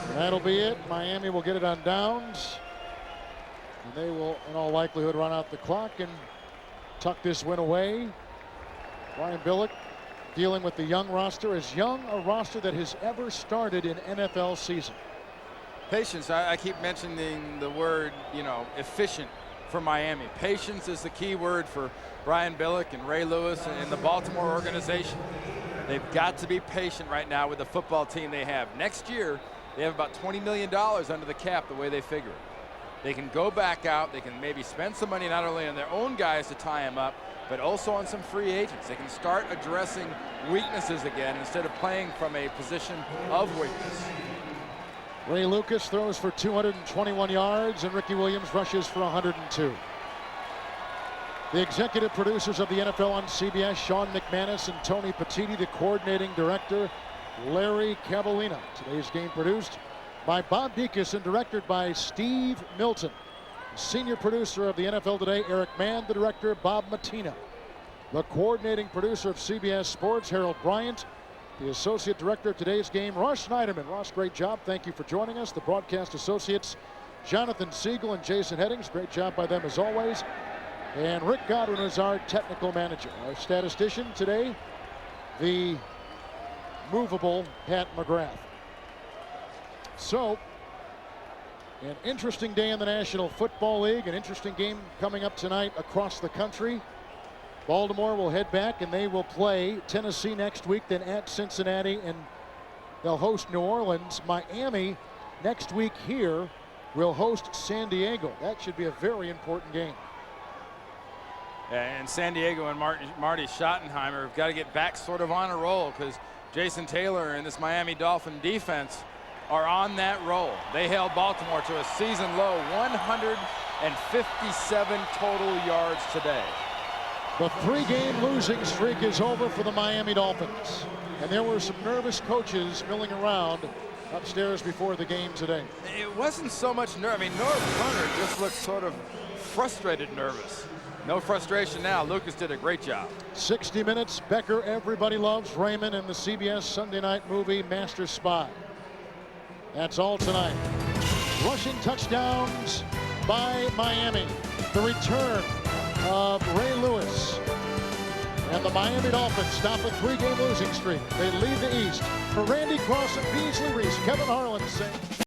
And that'll be it. Miami will get it on downs. And they will, in all likelihood, run out the clock and tuck this win away. Brian Billick dealing with the young roster, as young a roster that has ever started in NFL season. Patience. I keep mentioning the word, you know, efficient for Miami. Patience is the key word for Brian Billick and Ray Lewis and the Baltimore organization. They've got to be patient right now with the football team they have. Next year, they have about $20 million under the cap the way they figure it. They can go back out. They can maybe spend some money not only on their own guys to tie them up, but also on some free agents. They can start addressing weaknesses again instead of playing from a position of weakness. Ray Lucas throws for 221 yards, and Ricky Williams rushes for 102. The executive producers of the NFL on CBS, Sean McManus and Tony Petitti, the coordinating director, Larry Cavallina. Today's game produced by Bob Dekas and directed by Steve Milton. Senior producer of the NFL Today, Eric Mann. The director, Bob Matino. The coordinating producer of CBS Sports, Harold Bryant. The associate director of today's game, Ross Schneiderman. Ross, great job. Thank you for joining us. The broadcast associates, Jonathan Siegel and Jason Headings. Great job by them as always. And Rick Godwin is our technical manager. Our statistician today, the movable Pat McGrath. So, an interesting day in the National Football League. An interesting game coming up tonight across the country. Baltimore will head back and they will play Tennessee next week, then at Cincinnati, and they'll host New Orleans. Miami next week here will host San Diego. That should be a very important game. And San Diego and Marty Schottenheimer have got to get back sort of on a roll, because Jason Taylor and this Miami Dolphin defense are on that roll. They held Baltimore to a season low 157 total yards today. The 3-game losing streak is over for the Miami Dolphins. And there were some nervous coaches milling around upstairs before the game today. It wasn't so much nerve. I mean, Norv Turner just looked sort of frustrated nervous. No frustration now. Lucas did a great job. 60 minutes. Becker, everybody loves Raymond, in the CBS Sunday night movie Master Spy. That's all tonight. Rushing touchdowns by Miami. The return of Ray Lewis. And the Miami Dolphins stop a 3-game losing streak. They lead the East. For Randy Cross and Beasley Reese, Kevin Harlan saying.